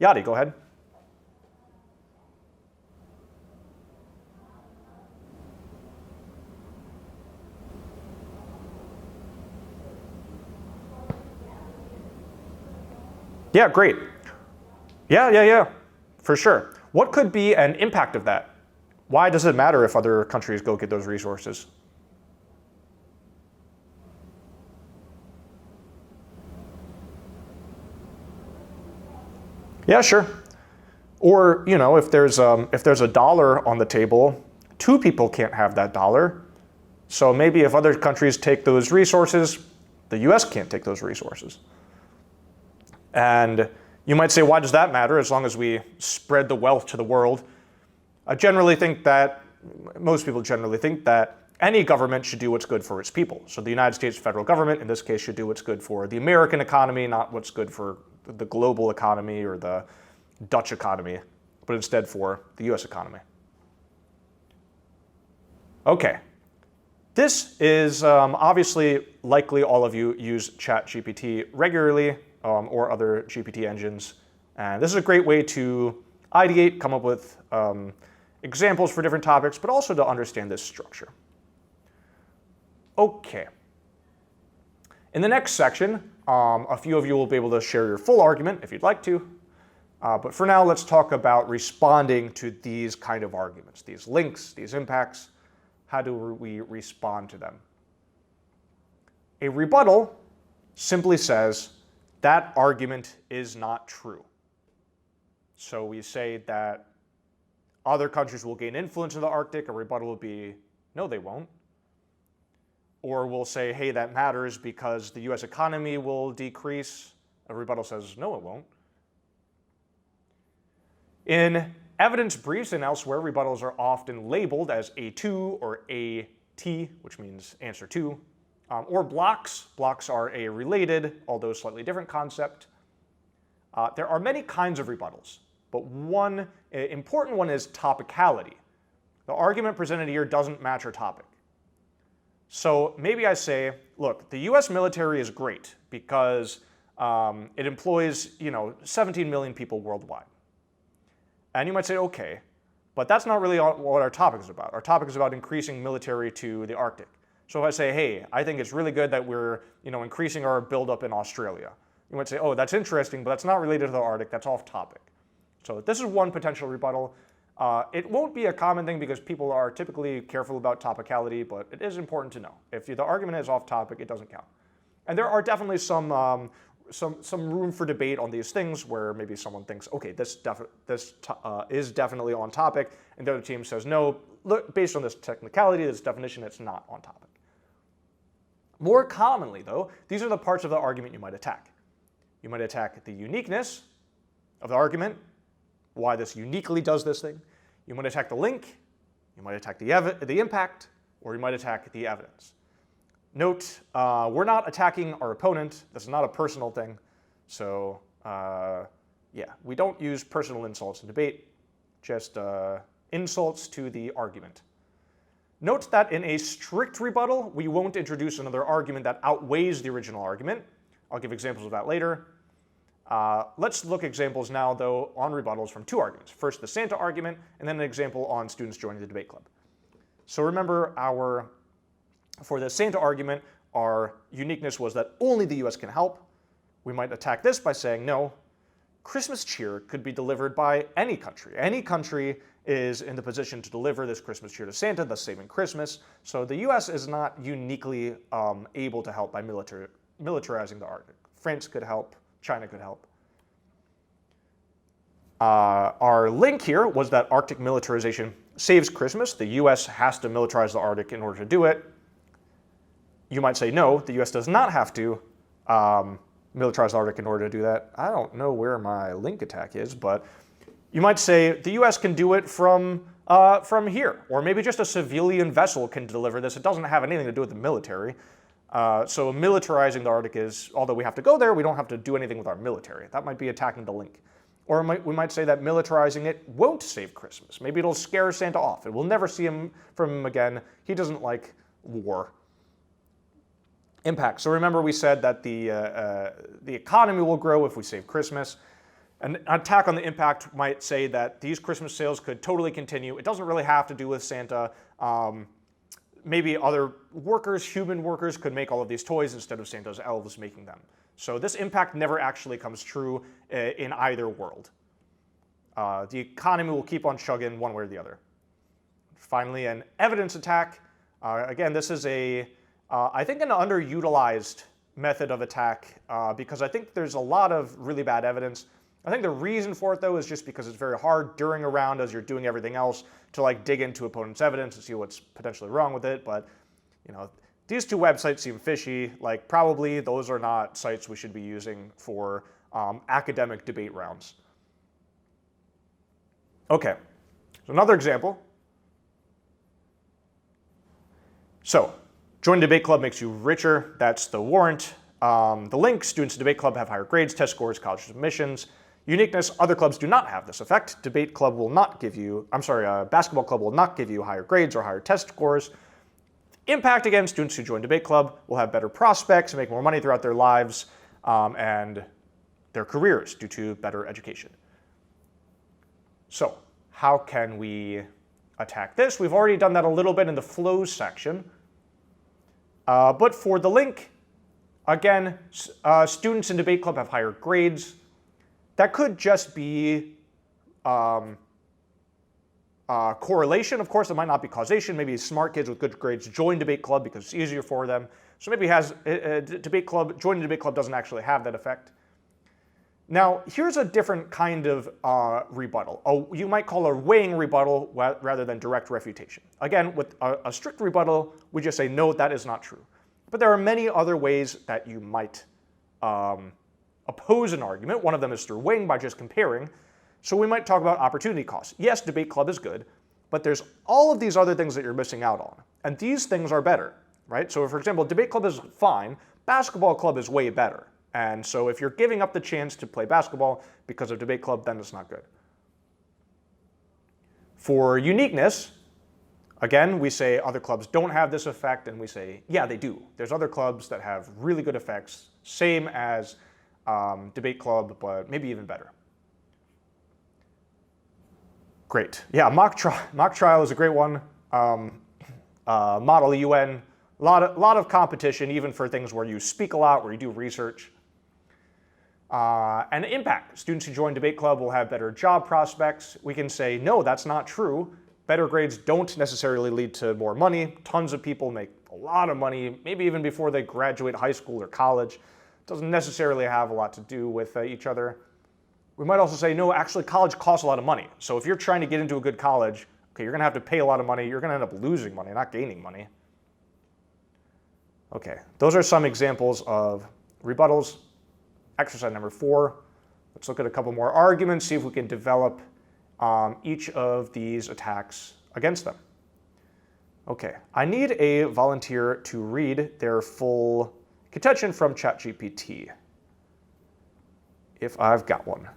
Yadi, go ahead. Yeah, great. Yeah, for sure. What could be an impact of that? Why does it matter if other countries go get those resources? Yeah, sure. Or, you know, if there's a dollar on the table, two people can't have that dollar. So maybe if other countries take those resources, the US can't take those resources. And you might say, why does that matter as long as we spread the wealth to the world? Most people generally think that any government should do what's good for its people. So the United States federal government, in this case, should do what's good for the American economy, not what's good for the global economy or the Dutch economy, but instead for the US economy. Okay. This is obviously likely all of you use ChatGPT regularly or other GPT engines. And this is a great way to ideate, come up with examples for different topics, but also to understand this structure. Okay. In the next section, A few of you will be able to share your full argument if you'd like to. But for now, let's talk about responding to these kind of arguments, these links, these impacts. How do we respond to them? A rebuttal simply says that argument is not true. So we say that other countries will gain influence in the Arctic. A rebuttal will be, no, they won't. Or we'll say, hey, that matters because the US economy will decrease. A rebuttal says, no, it won't. In evidence briefs and elsewhere, rebuttals are often labeled as A2 or AT, which means answer to, or blocks. Blocks are a related, although slightly different concept. There are many kinds of rebuttals, but one important one is topicality. The argument presented here doesn't match our topic. So maybe I say, look, the US military is great because it employs 17 million people worldwide. And you might say, okay, but that's not really what our topic is about. Our topic is about increasing military to the Arctic. So if I say, hey, I think it's really good that we're increasing our buildup in Australia, you might say, oh, that's interesting, but that's not related to the Arctic, that's off topic. So this is one potential rebuttal. It won't be a common thing because people are typically careful about topicality, but it is important to know. If the argument is off topic, it doesn't count. And there are definitely some room for debate on these things where maybe someone thinks, okay, this is definitely on topic, and the other team says, no, look, based on this technicality, this definition, it's not on topic. More commonly, though, these are the parts of the argument you might attack. You might attack the uniqueness of the argument, why this uniquely does this thing. You might attack the link, you might attack the impact, or you might attack the evidence. Note, we're not attacking our opponent. This is not a personal thing. So yeah, we don't use personal insults in debate, just insults to the argument. Note that in a strict rebuttal, we won't introduce another argument that outweighs the original argument. I'll give examples of that later. Let's look at examples now, though, on rebuttals from two arguments. First, the Santa argument, and then an example on students joining the debate club. So remember, for the Santa argument, our uniqueness was that only the US can help. We might attack this by saying, no, Christmas cheer could be delivered by any country. Any country is in the position to deliver this Christmas cheer to Santa, thus saving Christmas. So the US is not uniquely able to help by militarizing the Arctic. France could help, China could help. Our link here was that Arctic militarization saves Christmas. The US has to militarize the Arctic in order to do it. You might say, no, the US does not have to militarize the Arctic in order to do that. I don't know where my link attack is, but you might say the US can do it from here, or maybe just a civilian vessel can deliver this. It doesn't have anything to do with the military. So militarizing the Arctic is, although we have to go there, we don't have to do anything with our military. That might be attacking the link. Or we might say that militarizing it won't save Christmas. Maybe it'll scare Santa off, and we'll never see him from him again. He doesn't like war. Impact. So remember we said that the economy will grow if we save Christmas. An attack on the impact might say that these Christmas sales could totally continue. It doesn't really have to do with Santa. Maybe other workers, human workers, could make all of these toys instead of Santa's elves making them. So this impact never actually comes true in either world. The economy will keep on chugging one way or the other. Finally, an evidence attack. Again, this is I think an underutilized method of attack because I think there's a lot of really bad evidence. I think the reason for it, though, is just because it's very hard during a round as you're doing everything else to dig into opponent's evidence and see what's potentially wrong with it. But these two websites seem fishy. Probably those are not sites we should be using for academic debate rounds. Okay, so another example. So, join the debate club makes you richer. That's the warrant. The link, students in debate club have higher grades, test scores, college admissions. Uniqueness, other clubs do not have this effect. Debate club will not give you, basketball club will not give you higher grades or higher test scores. Impact, again, students who join debate club will have better prospects and make more money throughout their lives and their careers due to better education. So, how can we attack this? We've already done that a little bit in the flows section. But for the link, Again, students in debate club have higher grades. That could just be correlation. Of course, it might not be causation. Maybe smart kids with good grades join debate club because it's easier for them. So maybe joining debate club doesn't actually have that effect. Now, here's a different kind of rebuttal. You might call a weighing rebuttal rather than direct refutation. Again, with a strict rebuttal, we just say, no, that is not true. But there are many other ways that you might oppose an argument. One of them is through weighing by just comparing. So we might talk about opportunity costs. Yes, debate club is good, but there's all of these other things that you're missing out on. And these things are better, right? So for example, debate club is fine, basketball club is way better. And so if you're giving up the chance to play basketball because of debate club, then it's not good. For uniqueness, again, we say other clubs don't have this effect, and we say, yeah, they do. There's other clubs that have really good effects, same as debate club, but maybe even better. Great. Yeah, mock trial is a great one. Model UN, a lot of competition, even for things where you speak a lot, where you do research. And impact. Students who join debate club will have better job prospects. We can say, no, that's not true. Better grades don't necessarily lead to more money. Tons of people make a lot of money, maybe even before they graduate high school or college. It doesn't necessarily have a lot to do with each other. We might also say, no, actually college costs a lot of money. So if you're trying to get into a good college, okay, you're gonna have to pay a lot of money. You're gonna end up losing money, not gaining money. Okay, those are some examples of rebuttals. Exercise number 4. Let's look at a couple more arguments, see if we can develop each of these attacks against them. Okay, I need a volunteer to read their full contention from ChatGPT, if I've got one.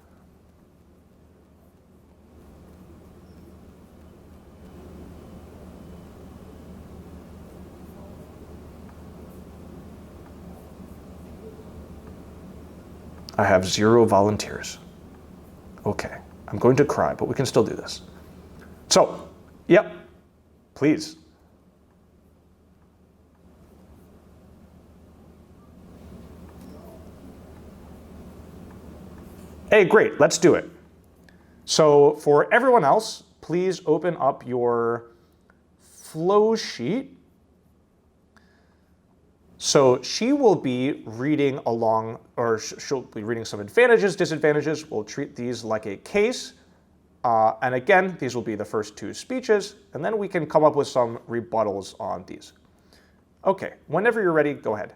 I have 0 volunteers. Okay, I'm going to cry, but we can still do this. So, yep, please. Hey, great, let's do it. So for everyone else, please open up your flow sheet. So she will be reading along, or she'll be reading some advantages, disadvantages. We'll treat these like a case. And again, these will be the first 2 speeches, and then we can come up with some rebuttals on these. Okay, whenever you're ready, go ahead.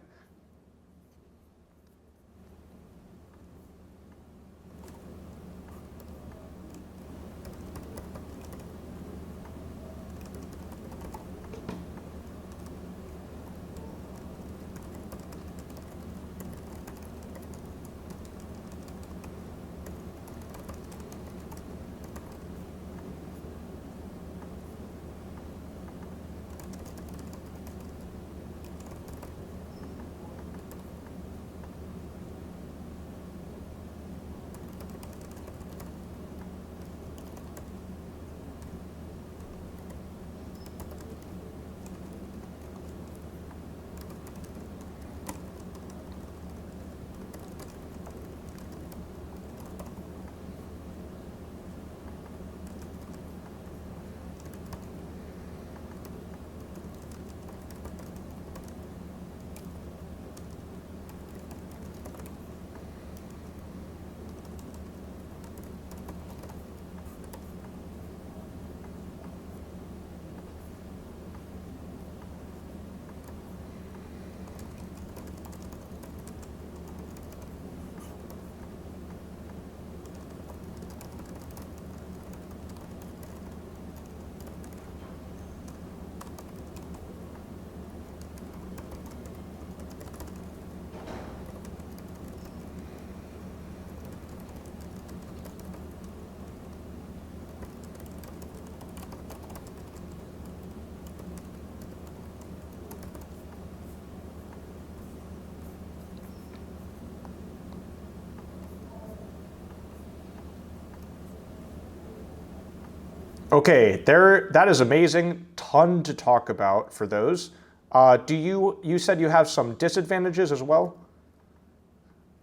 Okay, that is amazing. Ton to talk about for those. You said you have some disadvantages as well?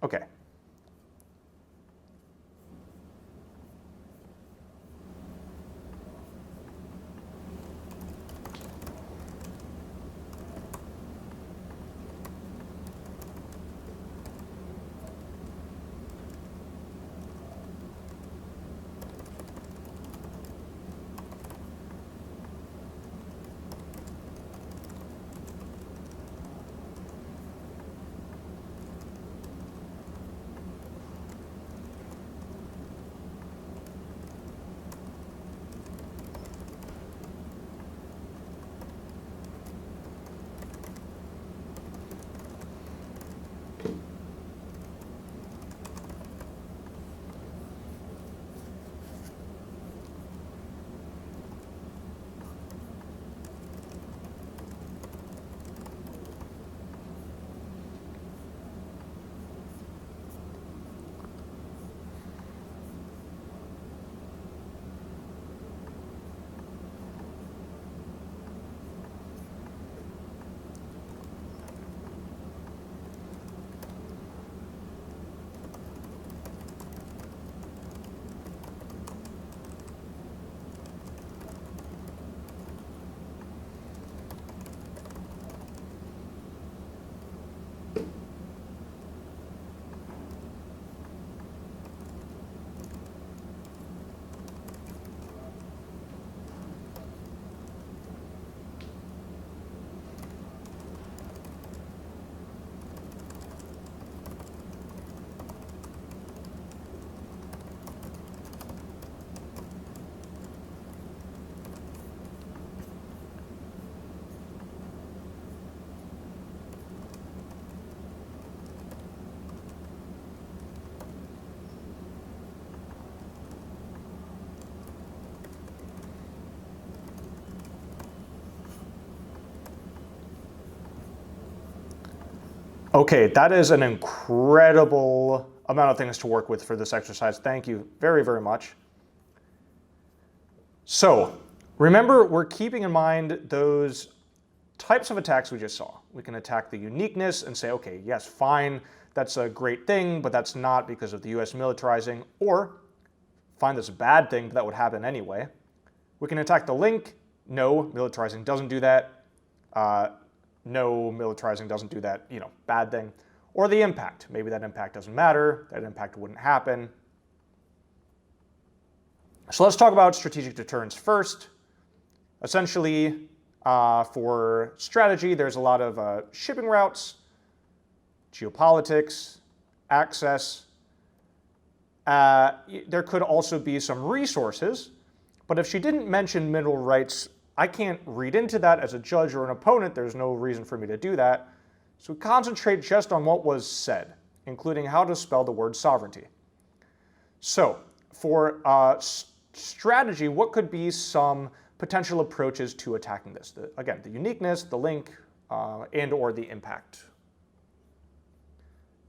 Okay. Okay, that is an incredible amount of things to work with for this exercise. Thank you very, very much. So remember, we're keeping in mind those types of attacks we just saw. We can attack the uniqueness and say, okay, yes, fine, that's a great thing, but that's not because of the US militarizing, or find this a bad thing, but that would happen anyway. We can attack the link. No, militarizing doesn't do that. No, militarizing doesn't do that, bad thing. Or the impact. Maybe that impact doesn't matter. That impact wouldn't happen. So let's talk about strategic deterrence first. Essentially, for strategy, there's a lot of shipping routes, geopolitics, access. There could also be some resources, but if she didn't mention mineral rights, I can't read into that as a judge or an opponent. There's no reason for me to do that. So we concentrate just on what was said, including how to spell the word sovereignty. So for strategy, what could be some potential approaches to attacking this? Again, the uniqueness, the link, and or the impact.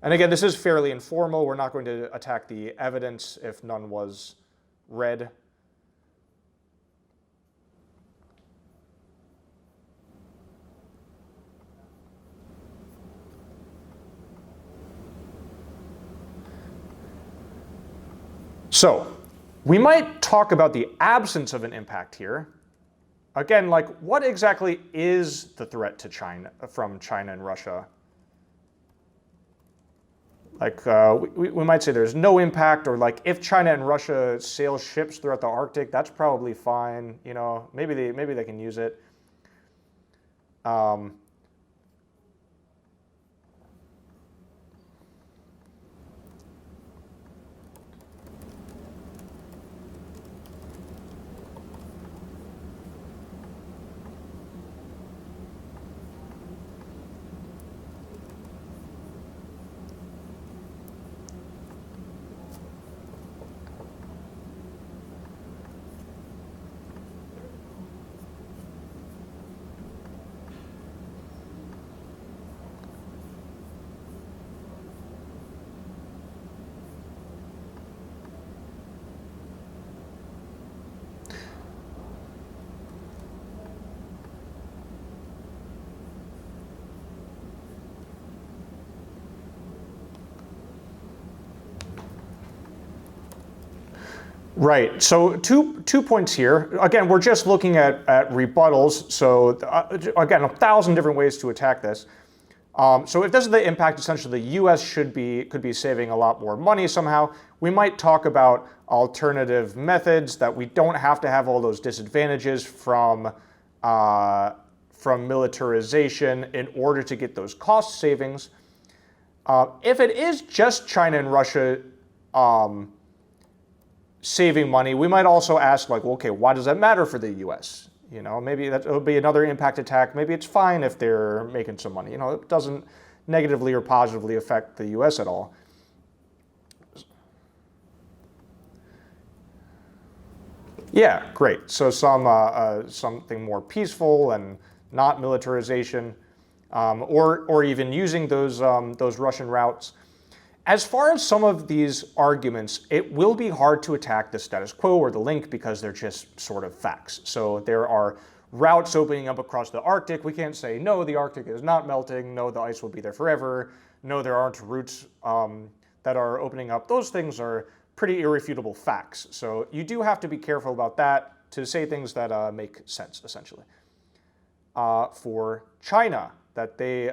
And again, this is fairly informal. We're not going to attack the evidence if none was read. So we might talk about the absence of an impact here. Again, like what exactly is the threat to China from China and Russia? Like we might say there's no impact, or like if China and Russia sail ships throughout the Arctic, that's probably fine. Maybe they can use it. Right. So two points here. Again, we're just looking at rebuttals. So again, 1,000 different ways to attack this. So if this is the impact, essentially the U.S. could be saving a lot more money somehow. We might talk about alternative methods that we don't have to have all those disadvantages from militarization in order to get those cost savings. If it is just China and Russia saving money, we might also ask, like, well, okay, why does that matter for the U.S.? You know, maybe that would be another impact attack. Maybe it's fine if they're making some money. You know, it doesn't negatively or positively affect the U.S. at all. Yeah, great. So something more peaceful and not militarization, or even using those Russian routes. As far as some of these arguments, it will be hard to attack the status quo or the link because they're just sort of facts. So there are routes opening up across the Arctic. We can't say, no, the Arctic is not melting. No, the ice will be there forever. No, there aren't routes that are opening up. Those things are pretty irrefutable facts. So you do have to be careful about that to say things that make sense, essentially. For China, that they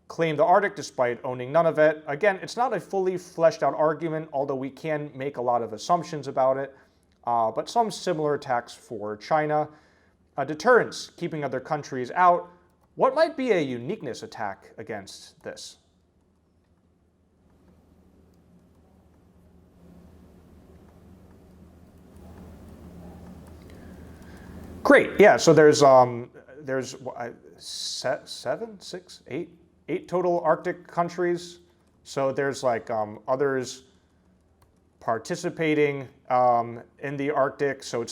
claim the Arctic despite owning none of it. Again, it's not a fully fleshed out argument, although we can make a lot of assumptions about it. But some similar attacks for China. Deterrence, keeping other countries out. What might be a uniqueness attack against this? Great, yeah, so there's 8 total Arctic countries. So there's like others participating in the Arctic. So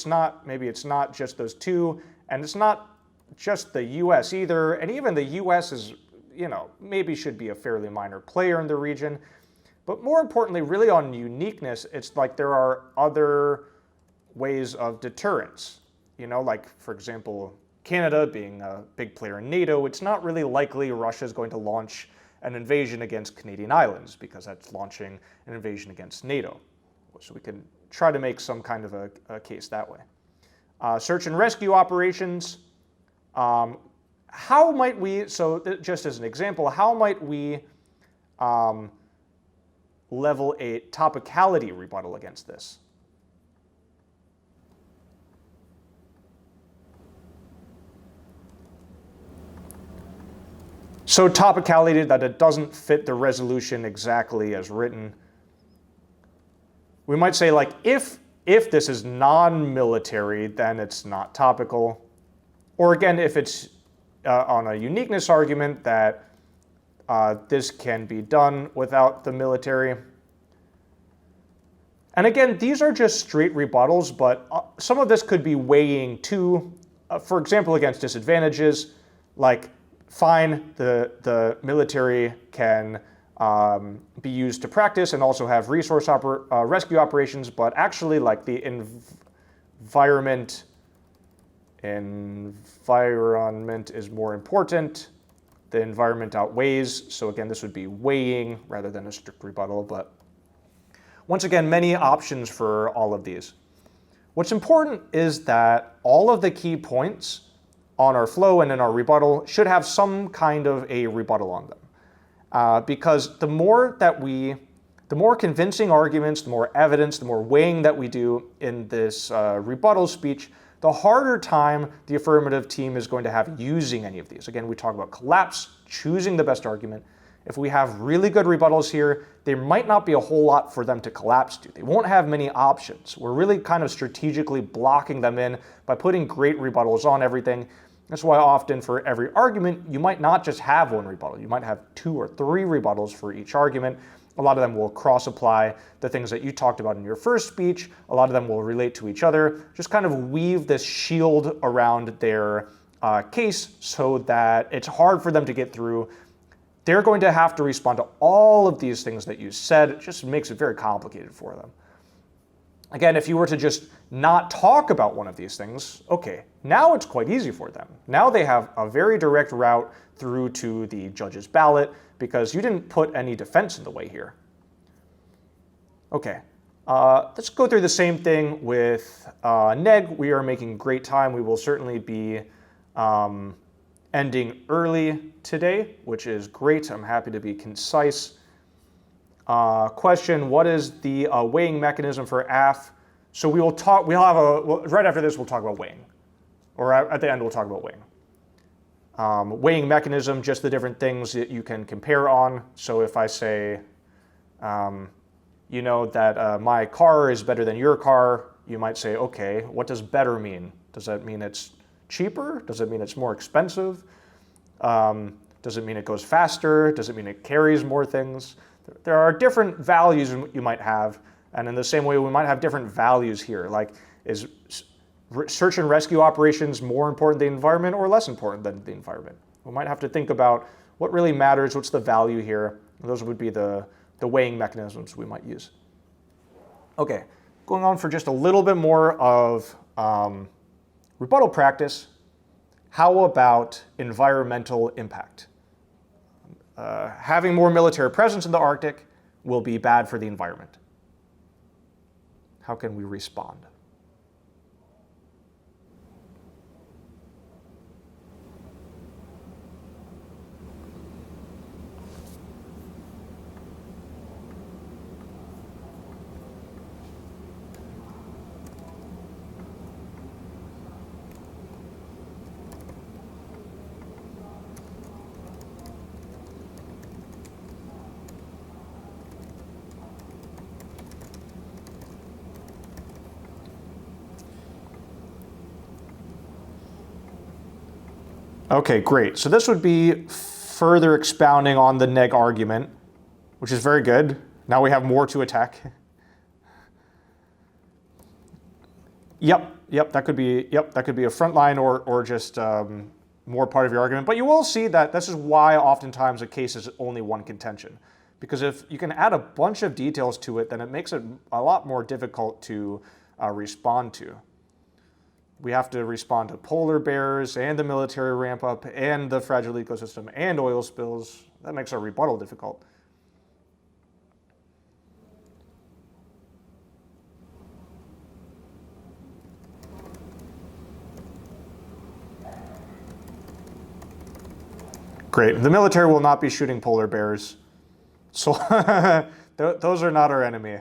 maybe it's not just those 2, and it's not just the US either. And even the US is, you know, maybe should be a fairly minor player in the region. But more importantly, really on uniqueness, it's like there are other ways of deterrence. You know, like, for example, Canada being a big player in NATO, it's not really likely Russia is going to launch an invasion against Canadian islands because that's launching an invasion against NATO. So we can try to make some kind of a case that way. Search and rescue operations. How might we, so just as an example, how might we level a topicality rebuttal against this? So topicality, that it doesn't fit the resolution exactly as written. We might say, like, if this is non-military, then it's not topical. Or again, if it's on a uniqueness argument that this can be done without the military. And again, these are just straight rebuttals, but some of this could be weighing too. For example, against disadvantages, like, fine, the military can be used to practice and also have resource rescue operations, but actually, like, the environment is more important. The environment outweighs. So again, this would be weighing rather than a strict rebuttal. But once again, many options for all of these. What's important is that all of the key points on our flow and in our rebuttal should have some kind of a rebuttal on them. Because the more convincing arguments, the more evidence, the more weighing that we do in this rebuttal speech, the harder time the affirmative team is going to have using any of these. Again, we talk about collapse, choosing the best argument. If we have really good rebuttals here, there might not be a whole lot for them to collapse to. They won't have many options. We're really kind of strategically blocking them in by putting great rebuttals on everything. That's why often for every argument, you might not just have one rebuttal. You might have 2 or 3 rebuttals for each argument. A lot of them will cross-apply the things that you talked about in your first speech. A lot of them will relate to each other. Just kind of weave this shield around their case so that it's hard for them to get through. They're going to have to respond to all of these things that you said. It just makes it very complicated for them. Again, if you were to just not talk about one of these things, okay, now it's quite easy for them. Now they have a very direct route through to the judge's ballot because you didn't put any defense in the way here. Okay, Let's go through the same thing with neg. We are making great time. We will certainly be ending early today, which is great. I'm happy to be concise. Question, what is the weighing mechanism for AF? So we will talk, right after this we'll talk about weighing. Or at the end we'll talk about weighing. Weighing mechanism, just the different things that you can compare on. So if I say, you know that my car is better than your car, you might say, okay, what does better mean? Does that mean it's cheaper? Does it mean it's more expensive? Does it mean it goes faster? Does it mean it carries more things? There are different values you might have, and in the same way we might have different values here. Like, is search and rescue operations more important than the environment or less important than the environment? We might have to think about what really matters, what's the value here. Those would be the weighing mechanisms we might use. Okay, going on for just a little bit more of rebuttal practice. How about environmental impact? Having more military presence in the Arctic will be bad for the environment. How can we respond? Okay, great. So this would be further expounding on the neg argument, which is very good. Now we have more to attack. Yep, that could be a front line or just more part of your argument. But you will see that this is why oftentimes a case is only one contention. Because if you can add a bunch of details to it, then it makes it a lot more difficult to respond to. We have to respond to polar bears and the military ramp up and the fragile ecosystem and oil spills. That makes our rebuttal difficult. Great. The military will not be shooting polar bears. So those are not our enemy.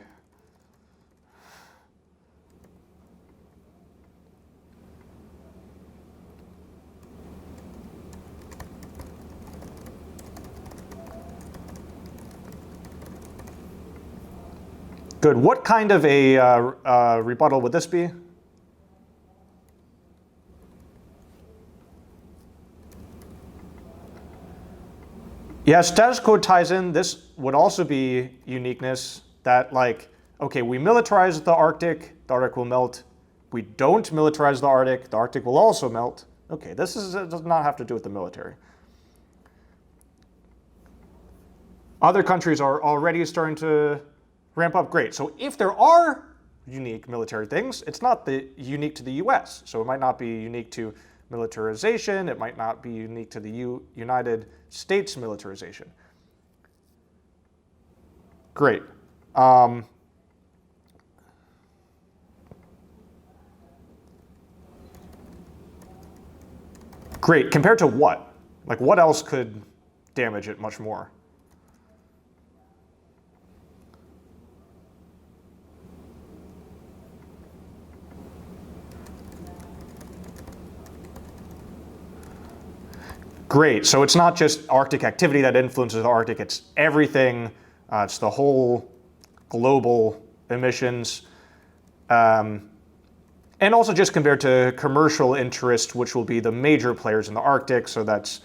Good. What kind of a rebuttal would this be? Yeah, status code ties in. This would also be uniqueness that, like, okay, we militarize the Arctic will melt. We don't militarize the Arctic will also melt. Okay, this does not have to do with the military. Other countries are already starting to ramp up. Great. So if there are unique military things, it's not unique to the US. So it might not be unique to militarization. It might not be unique to the United States militarization. Great. Great. Compared to what? Like, what else could damage it much more? Great. So it's not just Arctic activity that influences the Arctic, it's everything. It's the whole global emissions. And also just compared to commercial interest, which will be the major players in the Arctic. So that's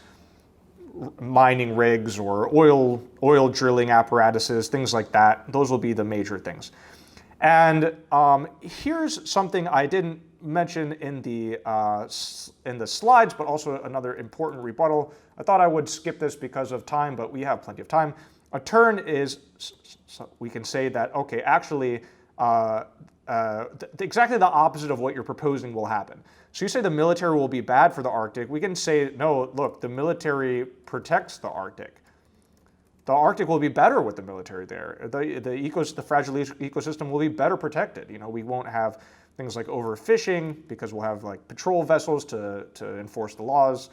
mining rigs or oil drilling apparatuses, things like that. Those will be the major things. And here's something I didn't mention in the slides, but also another important rebuttal. I thought I would skip this because of time, but we have plenty of time. A turn is, so we can say that, okay, actually, exactly the opposite of what you're proposing will happen. So you say the military will be bad for the Arctic. We can say, no, look, the military protects the Arctic. The Arctic will be better with the military there. The fragile ecosystem will be better protected. We won't have things like overfishing because we'll have like patrol vessels to enforce the laws.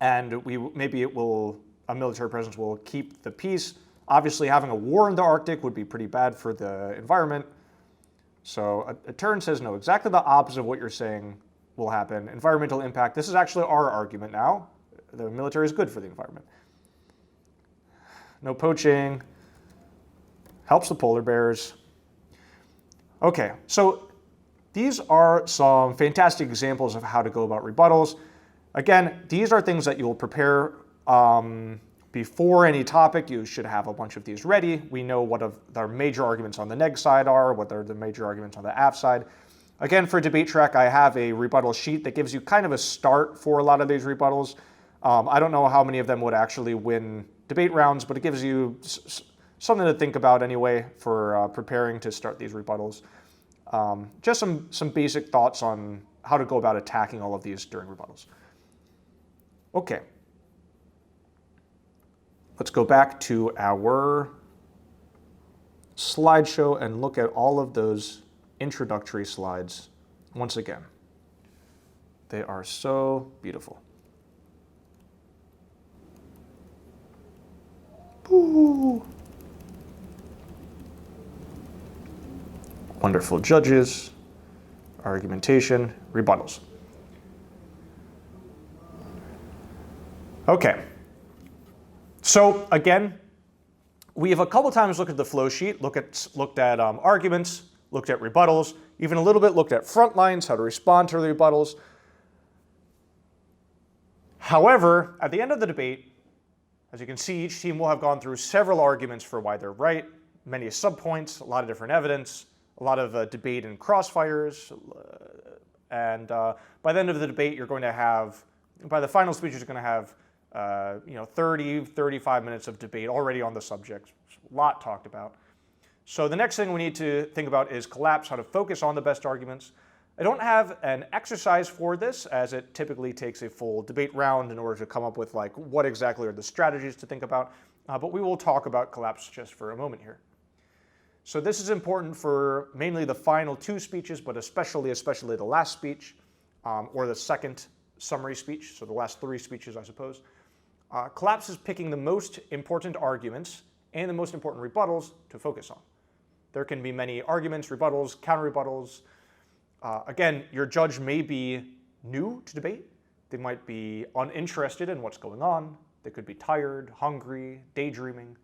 And maybe a military presence will keep the peace. Obviously, having a war in the Arctic would be pretty bad for the environment. So a turn says no, exactly the opposite of what you're saying will happen. Environmental impact, this is actually our argument now. The military is good for the environment. No poaching, helps the polar bears. Okay, so these are some fantastic examples of how to go about rebuttals. Again, these are things that you'll prepare before any topic. You should have a bunch of these ready. We know what our major arguments on the neg side are, what are the major arguments on the af side. Again, for debate track, I have a rebuttal sheet that gives you kind of a start for a lot of these rebuttals. I don't know how many of them would actually win debate rounds, but it gives you something to think about anyway for preparing to start these rebuttals. Just some basic thoughts on how to go about attacking all of these during rebuttals. Okay. Let's go back to our slideshow and look at all of those introductory slides once again. They are so beautiful. Ooh. Wonderful judges, argumentation, rebuttals. Okay. So again, we have a couple times looked at the flow sheet, looked at arguments, looked at rebuttals, even a little bit looked at front lines, how to respond to the rebuttals. However, at the end of the debate, as you can see, each team will have gone through several arguments for why they're right, many subpoints, a lot of different evidence, a lot of debate and crossfires, and by the end of the debate, you're going to have, by the final speech, you're going to have 30, 35 minutes of debate already on the subject, a lot talked about. So the next thing we need to think about is collapse, how to focus on the best arguments. I don't have an exercise for this, as it typically takes a full debate round in order to come up with like what exactly are the strategies to think about, but we will talk about collapse just for a moment here. So this is important for mainly the final two speeches, but especially the last speech, or the second summary speech, so the last three speeches, I suppose. Collapse is picking the most important arguments and the most important rebuttals to focus on. There can be many arguments, rebuttals, counter-rebuttals. Again, your judge may be new to debate. They might be uninterested in what's going on. They could be tired, hungry, daydreaming.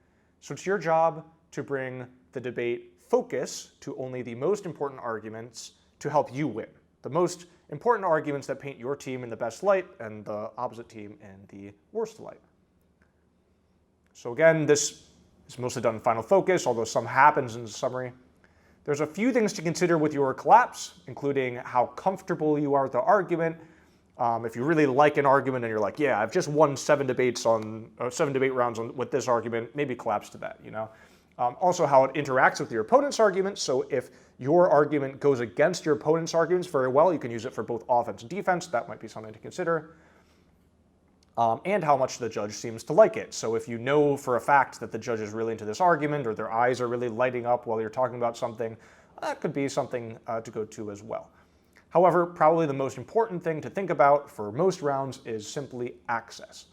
So it's your job to bring the debate focus to only the most important arguments to help you win. The most important arguments that paint your team in the best light and the opposite team in the worst light. So again, this is mostly done in final focus, although some happens in the summary. There's a few things to consider with your collapse, including how comfortable you are with the argument. If you really like an argument and you're like, yeah, I've just won 7 debate rounds with this argument, maybe collapse to that, Also how it interacts with your opponent's argument. So if your argument goes against your opponent's arguments very well, you can use it for both offense and defense. That might be something to consider. And how much the judge seems to like it. So if you know for a fact that the judge is really into this argument or their eyes are really lighting up while you're talking about something, that could be something to go to as well. However, probably the most important thing to think about for most rounds is simply access.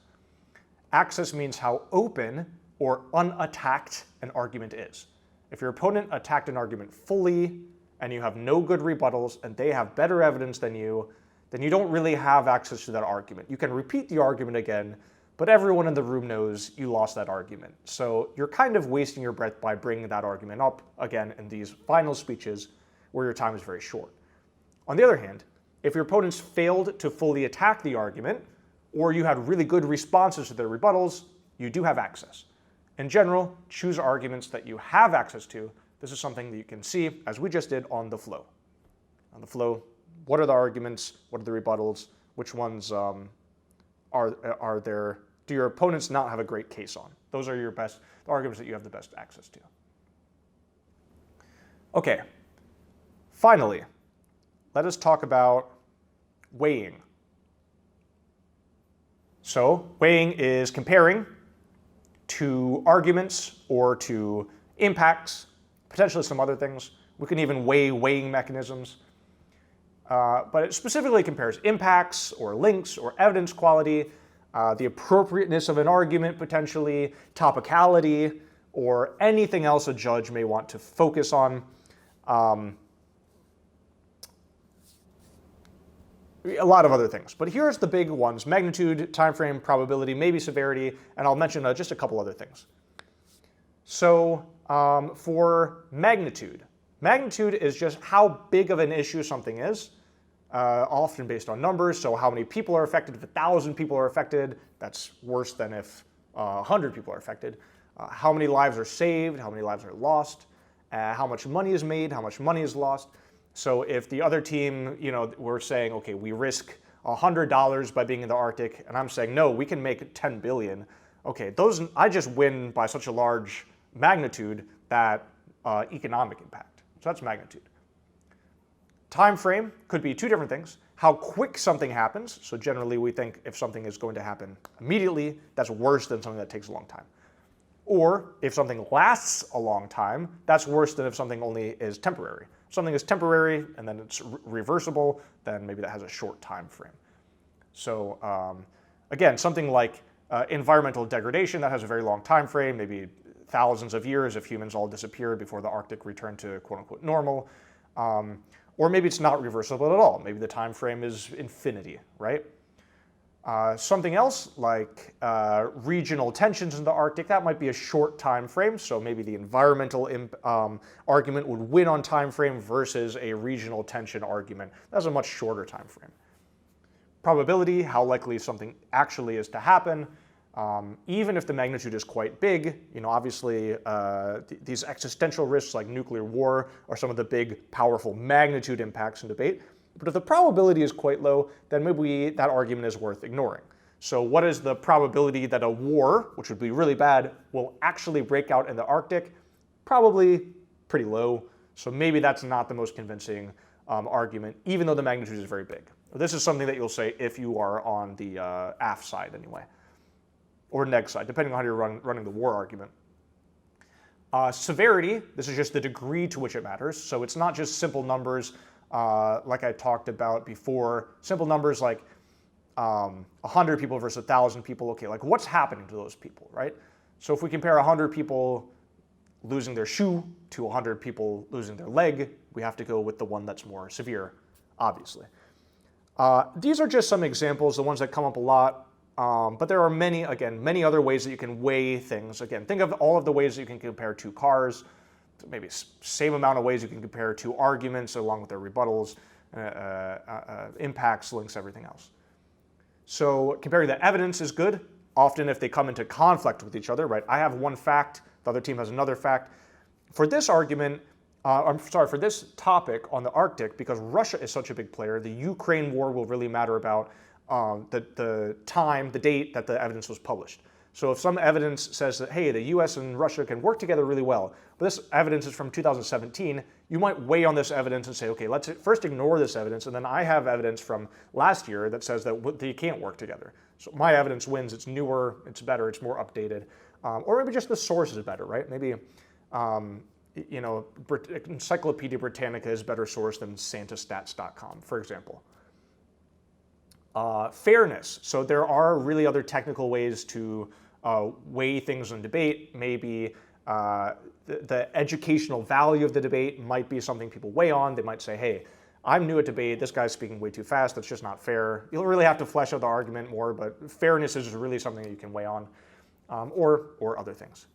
Access means how open or unattacked an argument is. If your opponent attacked an argument fully and you have no good rebuttals and they have better evidence than you, then you don't really have access to that argument. You can repeat the argument again, but everyone in the room knows you lost that argument. So you're kind of wasting your breath by bringing that argument up again in these final speeches where your time is very short. On the other hand, if your opponents failed to fully attack the argument, or you had really good responses to their rebuttals, you do have access. In general, choose arguments that you have access to. This is something that you can see, as we just did on the flow. On the flow, what are the arguments? What are the rebuttals? Which ones are there? Do your opponents not have a great case on? Those are the arguments that you have the best access to. Okay, finally, let us talk about weighing. So weighing is comparing to arguments or to impacts, potentially some other things. We can even weigh weighing mechanisms. But it specifically compares impacts or links or evidence quality, the appropriateness of an argument potentially, topicality, or anything else a judge may want to focus on. A lot of other things. But here's the big ones: magnitude, time frame, probability, maybe severity, and I'll mention just a couple other things. So for magnitude, magnitude is just how big of an issue something is, often based on numbers. So how many people are affected? If 1,000 people are affected, that's worse than if 100 people are affected. How many lives are saved? How many lives are lost? How much money is made? How much money is lost? So if the other team, we're saying, okay, we risk $100 by being in the Arctic, and I'm saying, no, we can make 10 billion. Okay, I just win by such a large magnitude that economic impact. So that's magnitude. Time frame could be two different things. How quick something happens. So generally we think if something is going to happen immediately, that's worse than something that takes a long time. Or if something lasts a long time, that's worse than if something only is temporary. If something is temporary and then it's reversible, then maybe that has a short time frame. So again, something like environmental degradation, that has a very long time frame, maybe thousands of years if humans all disappeared before the Arctic returned to quote-unquote normal. Or maybe it's not reversible at all. Maybe the time frame is infinity, right? Something else like regional tensions in the Arctic, that might be a short time frame. So maybe the environmental argument would win on time frame versus a regional tension argument. That's a much shorter time frame. Probability, how likely something actually is to happen. Even if the magnitude is quite big, obviously these existential risks like nuclear war are some of the big, powerful magnitude impacts in debate. But if the probability is quite low, then maybe that argument is worth ignoring. So what is the probability that a war, which would be really bad, will actually break out in the Arctic? Probably pretty low. So maybe that's not the most convincing argument, even though the magnitude is very big. This is something that you'll say if you are on the AF side anyway, or neg side, depending on how you're running the war argument. Severity, this is just the degree to which it matters. So it's not just simple numbers like I talked about before. Simple numbers like 100 people versus 1,000 people. Okay, like what's happening to those people, right? So if we compare 100 people losing their shoe to 100 people losing their leg, we have to go with the one that's more severe, obviously. These are just some examples, the ones that come up a lot. But there are many other ways that you can weigh things. Again, think of all of the ways that you can compare two cars, maybe same amount of ways you can compare two arguments along with their rebuttals, impacts, links, everything else. So comparing the evidence is good. Often if they come into conflict with each other, right? I have one fact, the other team has another fact. For this argument, for this topic on the Arctic, because Russia is such a big player, the Ukraine war will really matter about the time, the date that the evidence was published. So if some evidence says that, hey, the US and Russia can work together really well, but this evidence is from 2017, you might weigh on this evidence and say, okay, let's first ignore this evidence, and then I have evidence from last year that says that they can't work together. So my evidence wins, it's newer, it's better, it's more updated. Or maybe just the source is better, right? Maybe, Encyclopedia Britannica is a better source than santastats.com, for example. Fairness. So there are really other technical ways to weigh things in debate. Maybe the educational value of the debate might be something people weigh on. They might say, hey, I'm new at debate. This guy's speaking way too fast. That's just not fair. You'll really have to flesh out the argument more, but fairness is really something that you can weigh on, or other things.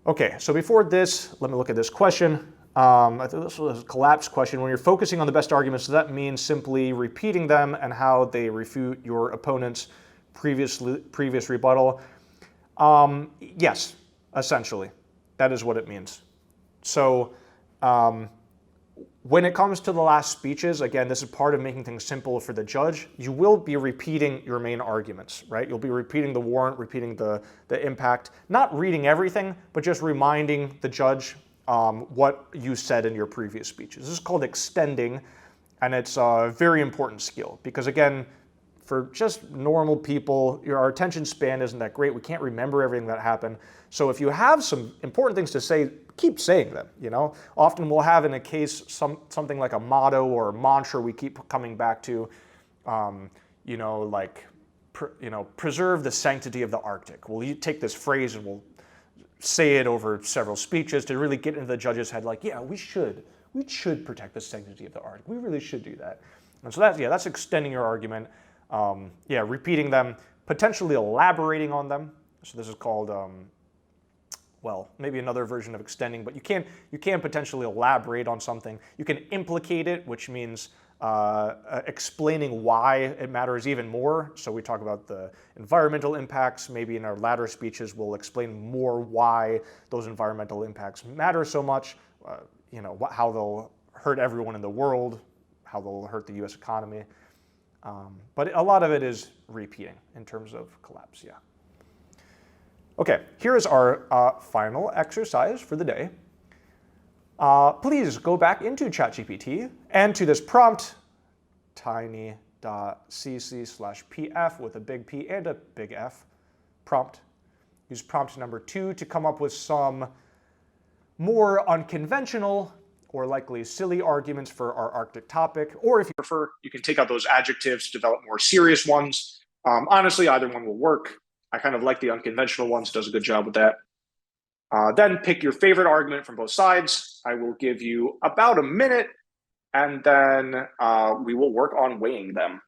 Okay, so before this, let me look at this question. I think this was a collapsed question. When you're focusing on the best arguments, does that mean simply repeating them and how they refute your opponent's previous rebuttal? Yes, essentially. That is what it means. So when it comes to the last speeches, again, this is part of making things simple for the judge. You will be repeating your main arguments, right? You'll be repeating the warrant, repeating the impact, not reading everything, but just reminding the judge what you said in your previous speeches. This is called extending, and it's a very important skill because, again, For just normal people, our attention span isn't that great. We can't remember everything that happened. So if you have some important things to say, keep saying them. Often we'll have in a case something like a motto or a mantra we keep coming back to. Like preserve the sanctity of the Arctic. Well, you take this phrase and we'll say it over several speeches to really get into the judge's head. Like, yeah, we should protect the sanctity of the Arctic. We really should do that. And so that's extending your argument. Repeating them, potentially elaborating on them. So this is called, maybe another version of extending, but you can potentially elaborate on something. You can implicate it, which means explaining why it matters even more. So we talk about the environmental impacts. Maybe in our latter speeches, we'll explain more why those environmental impacts matter so much. How they'll hurt everyone in the world, how they'll hurt the U.S. economy. But a lot of it is repeating in terms of collapse, yeah. Okay, here is our final exercise for the day. Please go back into ChatGPT and to this prompt, tiny.cc/pf with a big P and a big F, prompt. Use prompt number 2 to come up with some more unconventional or likely silly arguments for our Arctic topic, or if you prefer, you can take out those adjectives to develop more serious ones. Honestly, either one will work. I kind of like the unconventional ones, does a good job with that. Then pick your favorite argument from both sides. I will give you about a minute, and then we will work on weighing them.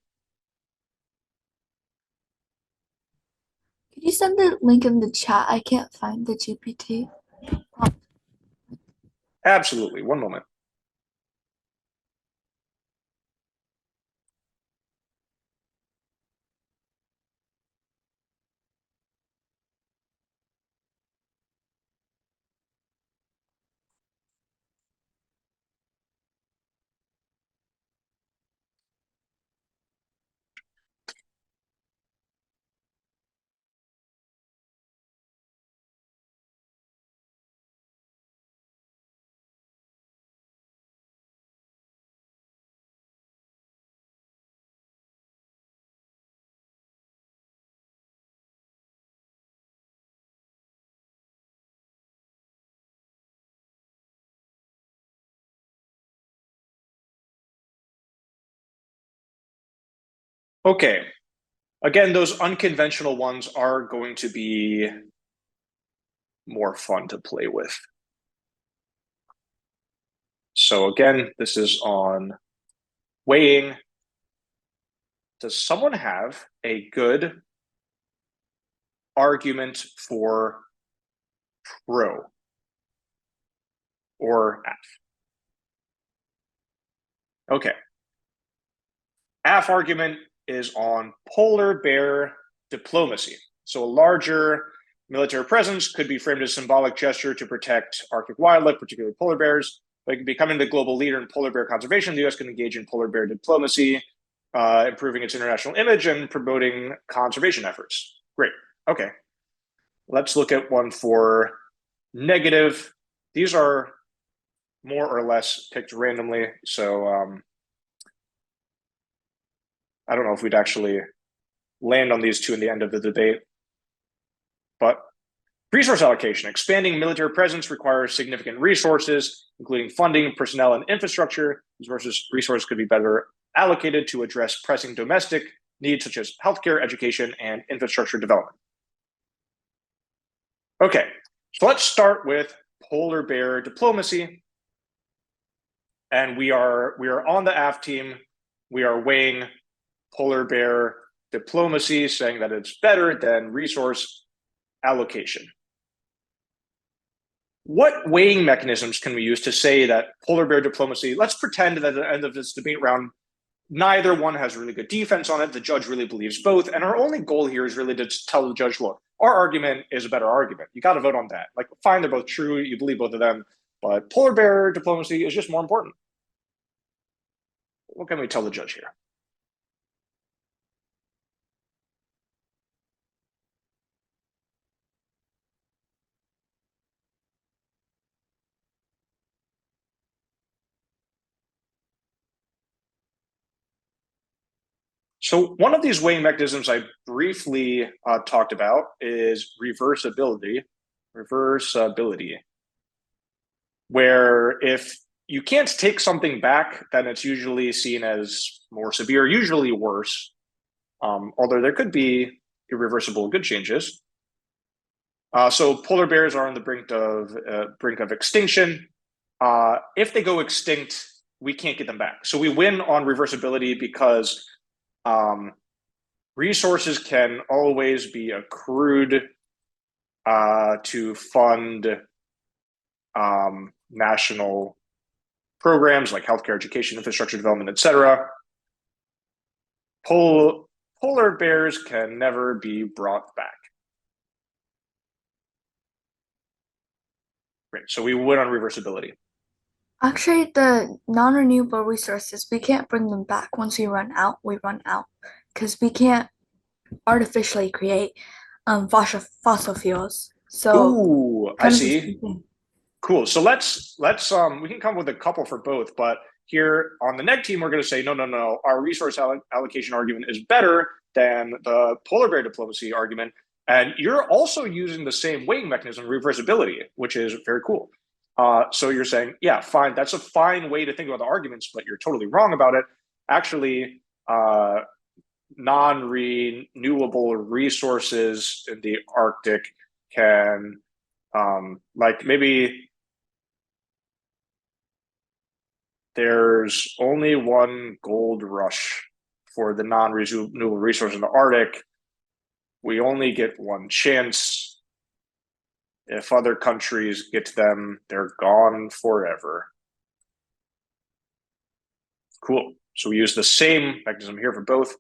Could you send the link in the chat? I can't find the GPT. Absolutely, one moment. Okay, again, those unconventional ones are going to be more fun to play with. So again, this is on weighing. Does someone have a good argument for pro or F? Okay. F argument is on polar bear diplomacy. So a larger military presence could be framed as a symbolic gesture to protect Arctic wildlife, particularly polar bears. By becoming the global leader in polar bear conservation, the U.S. can engage in polar bear diplomacy, improving its international image and promoting conservation efforts. Great. Okay. Let's look at one for negative. These are more or less picked randomly. So I don't know if we'd actually land on these two in the end of the debate. But resource allocation. Expanding military presence requires significant resources, including funding, personnel, and infrastructure. These resources could be better allocated to address pressing domestic needs such as healthcare, education, and infrastructure development. Okay, so let's start with polar bear diplomacy. And we are on the AF team. We are weighing polar bear diplomacy, saying that it's better than resource allocation. What weighing mechanisms can we use to say that polar bear diplomacy, let's pretend that at the end of this debate round, neither one has really good defense on it, the judge really believes both, and our only goal here is really to tell the judge, look, our argument is a better argument. You got to vote on that. Like, fine, they're both true, you believe both of them, but polar bear diplomacy is just more important. What can we tell the judge here? So one of these weighing mechanisms I briefly talked about is reversibility. Reversibility, where if you can't take something back, then it's usually seen as more severe, usually worse. Although there could be irreversible good changes. So polar bears are on the brink of extinction. If they go extinct, we can't get them back. So we win on reversibility because resources can always be accrued to fund national programs like healthcare, education, infrastructure development, etc. Polar bears can never be brought back. Great. So we win on reversibility. Actually, the non-renewable resources, we can't bring them back. Once we run out because we can't artificially create fossil fuels. So Ooh, I kind of the see. same thing. Cool. So let's we can come with a couple for both, but here on the neg team, we're going to say no. Our resource allocation argument is better than the polar bear diplomacy argument, and you're also using the same weighting mechanism, reversibility, which is very cool. So you're saying, yeah, fine, that's a fine way to think about the arguments, but you're totally wrong about it. Actually, non-renewable resources in the Arctic can, like maybe there's only one gold rush for the non-renewable resource in the Arctic. We only get one chance. If other countries get them, they're gone forever. Cool. So we use the same mechanism here for both.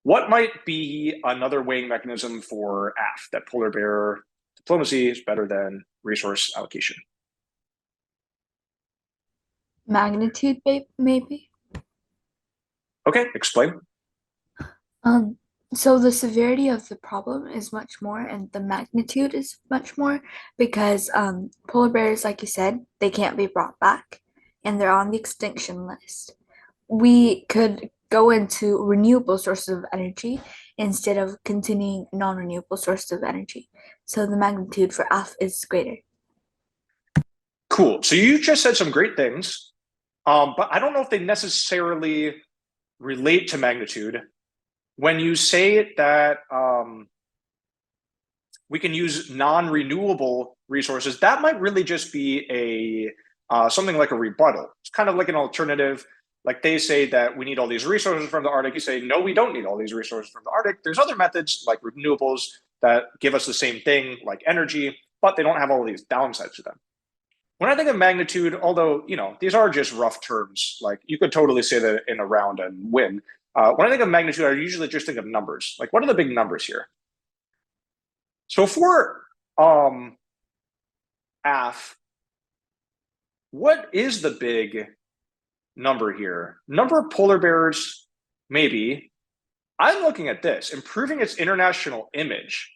What might be another weighing mechanism for AF, that polar bear diplomacy is better than resource allocation? Magnitude, maybe. Okay, explain. Um, so the severity of the problem is much more, and the magnitude is much more because polar bears, like you said, they can't be brought back, and they're on the extinction list. We could go into renewable sources of energy instead of continuing non-renewable sources of energy. So the magnitude for F is greater. Cool. So you just said some great things, but I don't know if they necessarily relate to magnitude. When you say that we can use non-renewable resources, that might really just be a something like a rebuttal. It's kind of like an alternative. Like they say that we need all these resources from the Arctic. You say, no, we don't need all these resources from the Arctic. There's other methods like renewables that give us the same thing, like energy, but they don't have all these downsides to them. When I think of magnitude, although, these are just rough terms, like you could totally say that in a round and win. When I think of magnitude, I usually just think of numbers. Like, what are the big numbers here? So for AF, what is the big number here? Number of polar bears, maybe. I'm looking at this, improving its international image.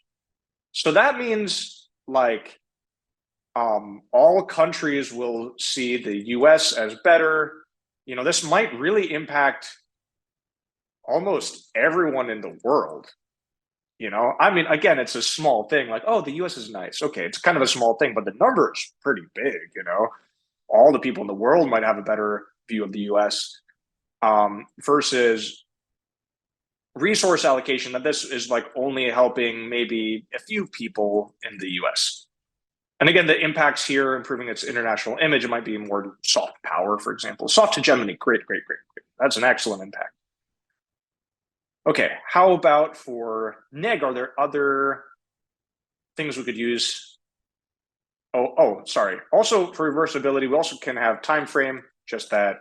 So that means like all countries will see the US as better. This might really impact almost everyone in the world. I mean, again, it's a small thing, like, oh, the US is nice. Okay, it's kind of a small thing, but the number is pretty big. All the people in the world might have a better view of the US versus resource allocation, that this is like only helping maybe a few people in the US. And again, the impacts here, improving its international image, it might be more soft power, for example. Soft hegemony, great. That's an excellent impact. Okay, how about for neg? Are there other things we could use? Sorry. Also for reversibility, we also can have time frame, just that,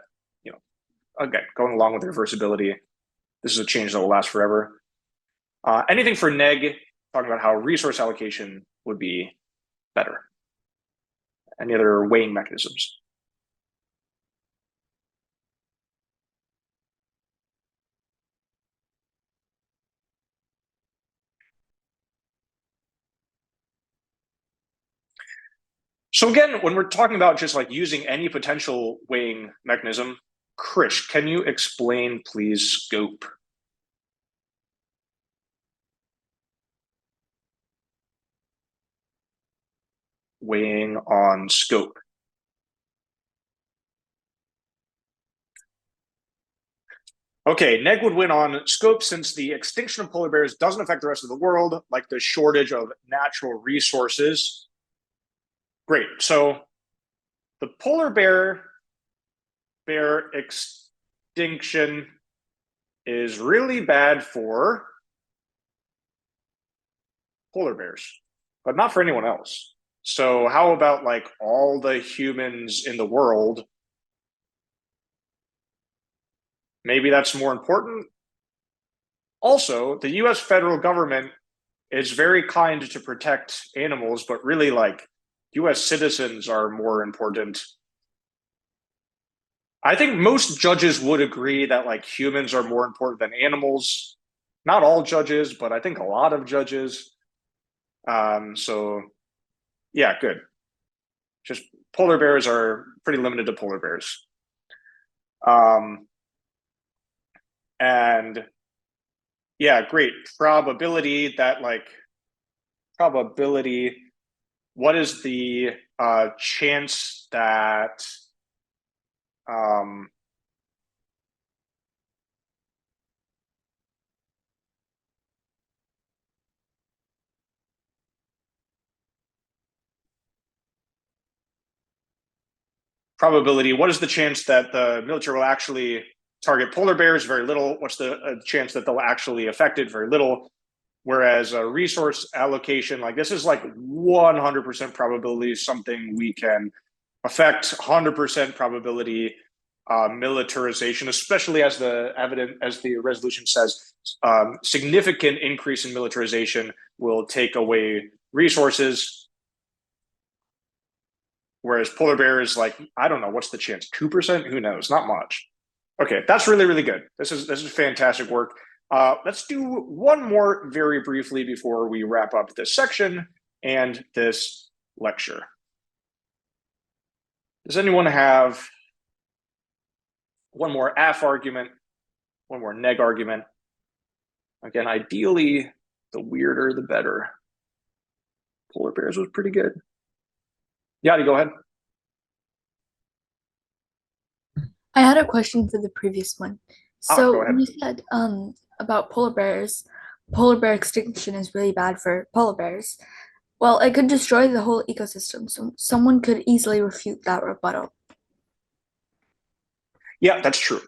again, going along with reversibility, this is a change that will last forever. Anything for neg, talking about how resource allocation would be better. Any other weighing mechanisms? So again, when we're talking about just like using any potential weighing mechanism, Krish, can you explain, please, scope? weighing on scope. Okay, neg would win on scope since the extinction of polar bears doesn't affect the rest of the world, like the shortage of natural resources. Great. So the polar bear extinction is really bad for polar bears, but not for anyone else. So how about like all the humans in the world? Maybe that's more important. Also, the US federal government is very kind to protect animals, but really like US citizens are more important. I think most judges would agree that like humans are more important than animals. Not all judges, but I think a lot of judges. So yeah, good. Just polar bears are pretty limited to polar bears. And yeah, great. Probability, what is the chance that what is the chance that the military will actually target polar bears? Very little. What's the chance that they'll actually affect it? Very little. Whereas a resource allocation, like this is like 100% probability something we can affect, 100% probability militarization, especially as the resolution says, significant increase in militarization will take away resources. Whereas polar bear is like, I don't know, what's the chance? 2%? Who knows? Not much. Okay, that's really, really good. This is fantastic work. Let's do one more very briefly before we wrap up this section and this lecture. Does anyone have one more AF argument, one more neg argument? Again, ideally, the weirder, the better. Polar bears was pretty good. Yadi, go ahead. I had a question for the previous one. So go ahead. you said about polar bears, polar bear extinction is really bad for polar bears. Well, it could destroy the whole ecosystem, so someone could easily refute that rebuttal. Yeah, that's true.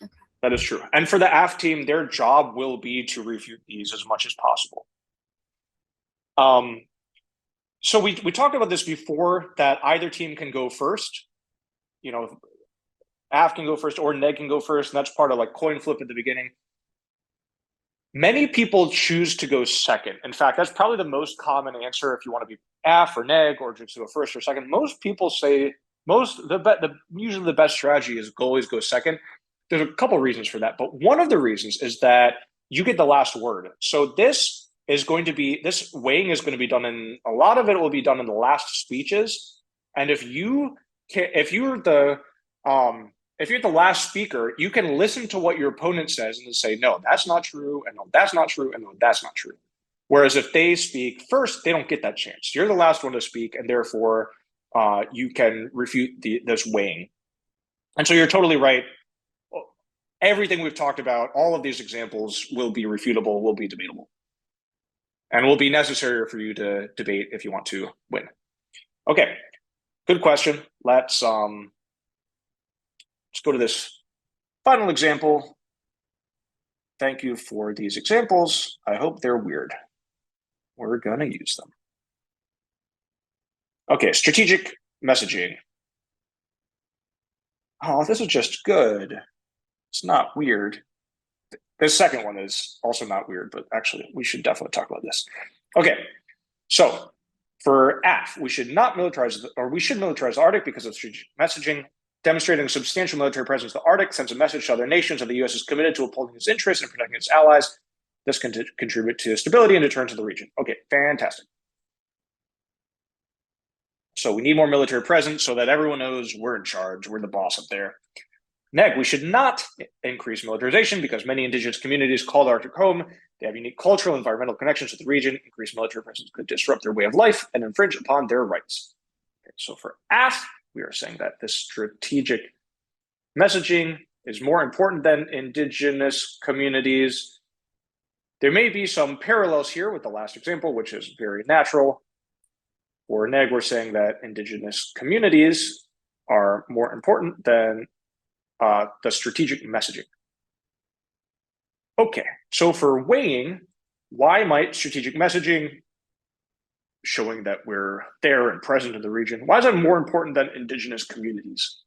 Okay. That is true. And for the AF team, their job will be to refute these as much as possible. So we talked about this before, that either team can go first. You know, AF can go first or neg can go first, and that's part of like coin flip at the beginning. Many people choose to go second. In fact, that's probably the most common answer if you want to be AF or neg or just go first or second. Most people say usually the best strategy is always go second. There's a couple reasons for that, but one of the reasons is that you get the last word. So this weighing is going to be done in, a lot of it will be done in the last speeches. And if you're the last speaker, you can listen to what your opponent says and then say, no, that's not true, and no, that's not true, and no, that's not true. Whereas if they speak first, they don't get that chance. You're the last one to speak, and therefore you can refute this weighing. And so you're totally right. Everything we've talked about, all of these examples will be refutable, will be debatable, and will be necessary for you to debate if you want to win. Okay, good question. Let's go to this final example. Thank you for these examples. I hope they're weird. We're going to use them. Okay, strategic messaging. Oh, this is just good. It's not weird. This second one is also not weird, but actually we should definitely talk about this. Okay, so for AF, we should militarize the Arctic because of strategic messaging. Demonstrating substantial military presence in the Arctic sends a message to other nations that the U.S. is committed to upholding its interests and protecting its allies. This can contribute to stability and deterrence of the region. Okay, fantastic. So we need more military presence so that everyone knows we're in charge, we're the boss up there. Neg, we should not increase militarization because many indigenous communities call the Arctic home. They have unique cultural and environmental connections to the region. Increased military presence could disrupt their way of life and infringe upon their rights. Okay, so for ask, we are saying that this strategic messaging is more important than indigenous communities. There may be some parallels here with the last example, which is very natural. For neg, we're saying that indigenous communities are more important than the strategic messaging. Okay, so for weighing, why might strategic messaging, showing that we're there and present in the region, why is that more important than indigenous communities?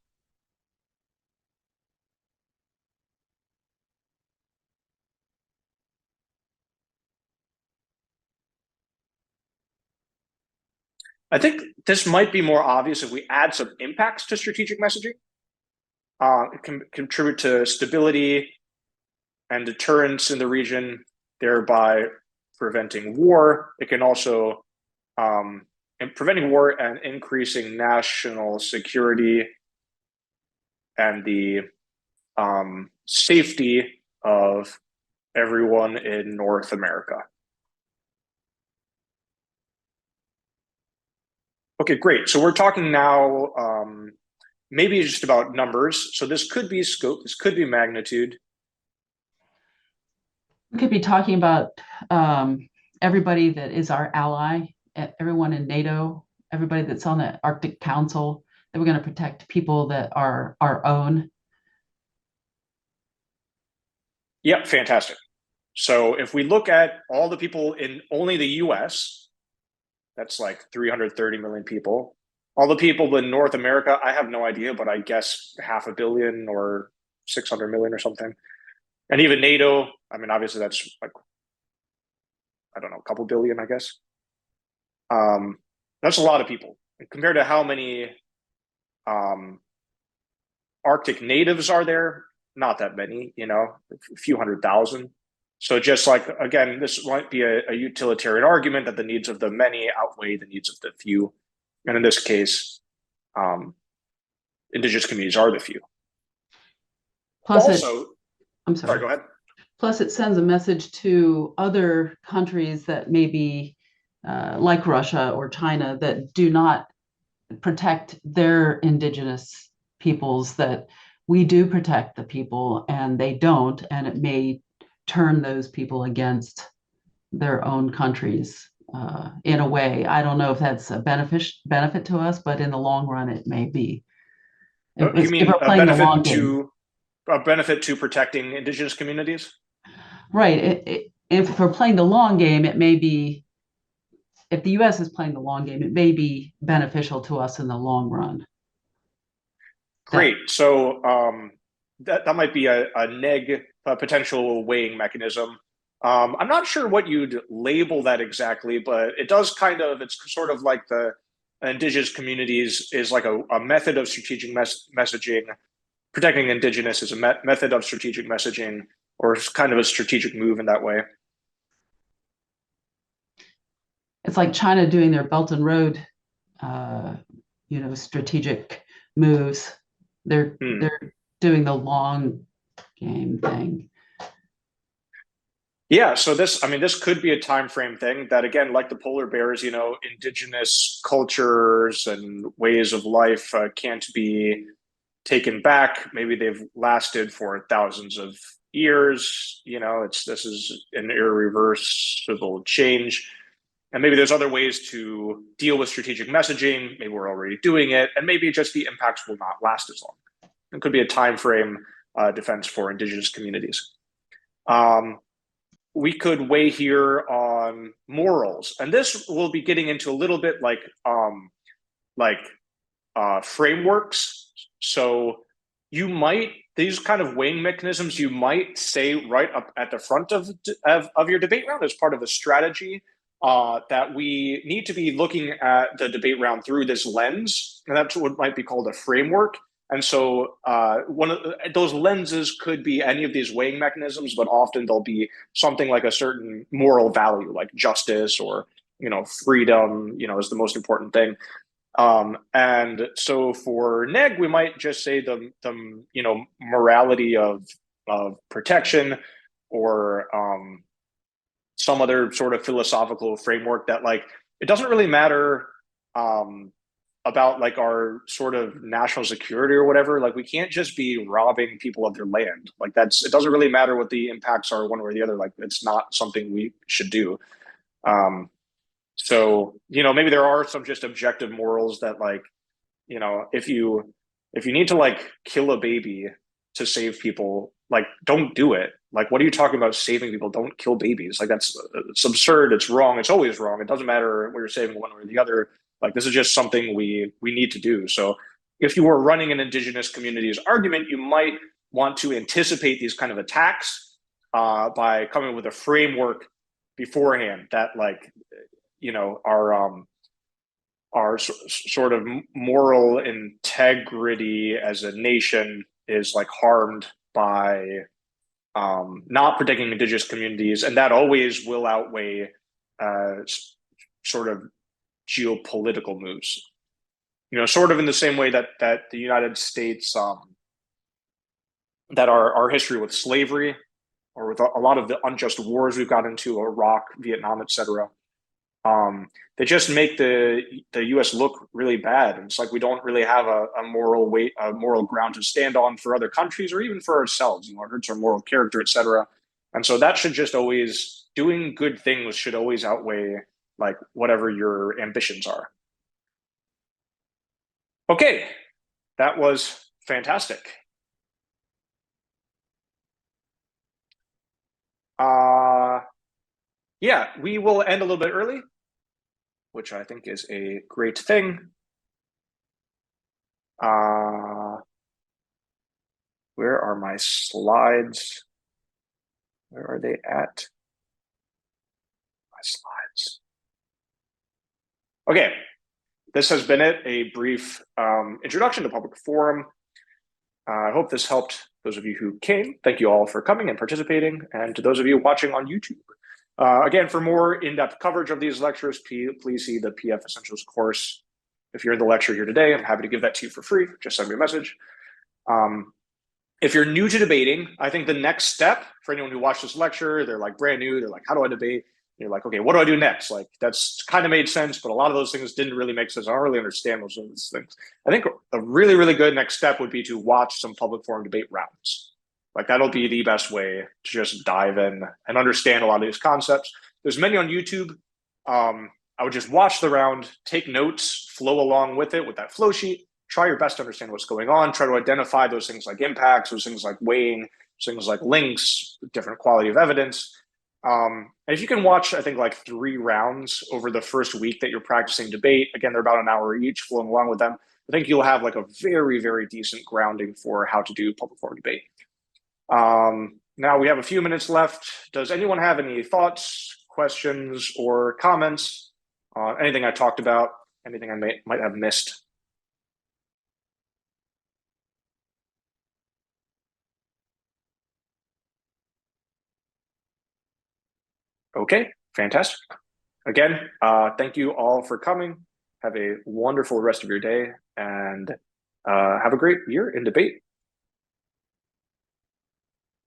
I think this might be more obvious if we add some impacts to strategic messaging. It can contribute to stability and deterrence in the region, thereby preventing war. It can also, preventing war and increasing national security and the safety of everyone in North America. Okay, great. So we're talking now maybe just about numbers. So this could be scope, this could be magnitude. We could be talking about everybody that is our ally, everyone in NATO, everybody that's on the Arctic Council, that we're going to protect people that are our own. Yep, fantastic. So if we look at all the people in only the US, that's like 330 million people. All the people in North America, I have no idea, but I guess 500 million or 600 million or something. And even NATO, I mean, obviously that's like, I don't know, a couple billion, I guess. That's a lot of people compared to how many Arctic natives are there. Not that many, you know, a few 100,000. So just like, again, this might be a utilitarian argument that the needs of the many outweigh the needs of the few. And in this case, indigenous communities are the few. Plus also, I'm sorry, go ahead. Plus it sends a message to other countries that may be like Russia or China that do not protect their indigenous peoples, that we do protect the people and they don't, and it may turn those people against their own countries in a way. I don't know if that's a benefit to us, but in the long run, it may be. You mean a benefit to protecting indigenous communities? Right. If we're playing the long game, it may be, if the US is playing the long game, it may be beneficial to us in the long run. Great. So that might be a potential weighing mechanism. I'm not sure what you'd label that exactly, but it does kind of, it's sort of like the indigenous communities is like a method of strategic messaging. Protecting indigenous is a method of strategic messaging, or it's kind of a strategic move in that way. It's like China doing their Belt and Road, strategic moves. They're doing the long game thing. Yeah, so this could be a time frame thing that, again, like the polar bears, indigenous cultures and ways of life can't be taken back. Maybe they've lasted for thousands of years. This is an irreversible change. And maybe there's other ways to deal with strategic messaging. Maybe we're already doing it, and maybe just the impacts will not last as long. It could be a time frame defense for indigenous communities. We could weigh here on morals, and this will be getting into a little bit like frameworks. So these kind of weighing mechanisms, you might say right up at the front of your debate round as part of a strategy that we need to be looking at the debate round through this lens, and that's what might be called a framework. And so one of those lenses could be any of these weighing mechanisms, but often they'll be something like a certain moral value, like justice or freedom, is the most important thing. And so for neg, we might just say the morality of protection, or some other sort of philosophical framework that, like, it doesn't really matter about like our sort of national security or whatever. Like, we can't just be robbing people of their land. Like, it doesn't really matter what the impacts are one way or the other. Like, it's not something we should do. So, maybe there are some just objective morals that, like, if you need to like kill a baby to save people, like, don't do it. Like, what are you talking about saving people? Don't kill babies. Like, it's absurd. It's wrong. It's always wrong. It doesn't matter what you're saving one way or the other. Like, this is just something we need to do. So if you were running an indigenous communities argument, you might want to anticipate these kind of attacks by coming with a framework beforehand that, like, our sort of moral integrity as a nation is like harmed by not protecting indigenous communities, and that always will outweigh sort of geopolitical moves. Sort of in the same way that the United States, that our history with slavery, or with a lot of the unjust wars we've got into, Iraq, Vietnam, etc. They just make the U.S. look really bad. And it's like we don't really have a moral ground to stand on for other countries, or even for ourselves. It hurts our moral character, etc. And so that should just always, doing good things should always outweigh like whatever your ambitions are. Okay, that was fantastic. Yeah, we will end a little bit early, which I think is a great thing. Where are my slides? Where are they at? My slides. Okay, this has been it, a brief introduction to public forum. I hope this helped those of you who came. Thank you all for coming and participating, and to those of you watching on YouTube. Again, for more in-depth coverage of these lectures, please see the PF Essentials course. If you're in the lecture here today, I'm happy to give that to you for free. Just send me a message. If you're new to debating, I think the next step for anyone who watched this lecture, they're like brand new, they're like, how do I debate? You're like, okay, what do I do next? Like, that's kind of made sense, but a lot of those things didn't really make sense. I don't really understand most of those things. I think a really, really good next step would be to watch some public forum debate rounds. Like, that'll be the best way to just dive in and understand a lot of these concepts. There's many on YouTube. I would just watch the round, take notes, flow along with it with that flow sheet. Try your best to understand what's going on. Try to identify those things like impacts, those things like weighing, things like links, different quality of evidence. And if you can watch, I think, like 3 rounds over the first week that you're practicing debate, again, they're about an hour each, flowing along with them, I think you'll have like a very, very decent grounding for how to do public forum debate. Now we have a few minutes left. Does anyone have any thoughts, questions, or comments on anything I talked about, anything I might have missed? Okay, fantastic. Again, thank you all for coming. Have a wonderful rest of your day, and have a great year in debate.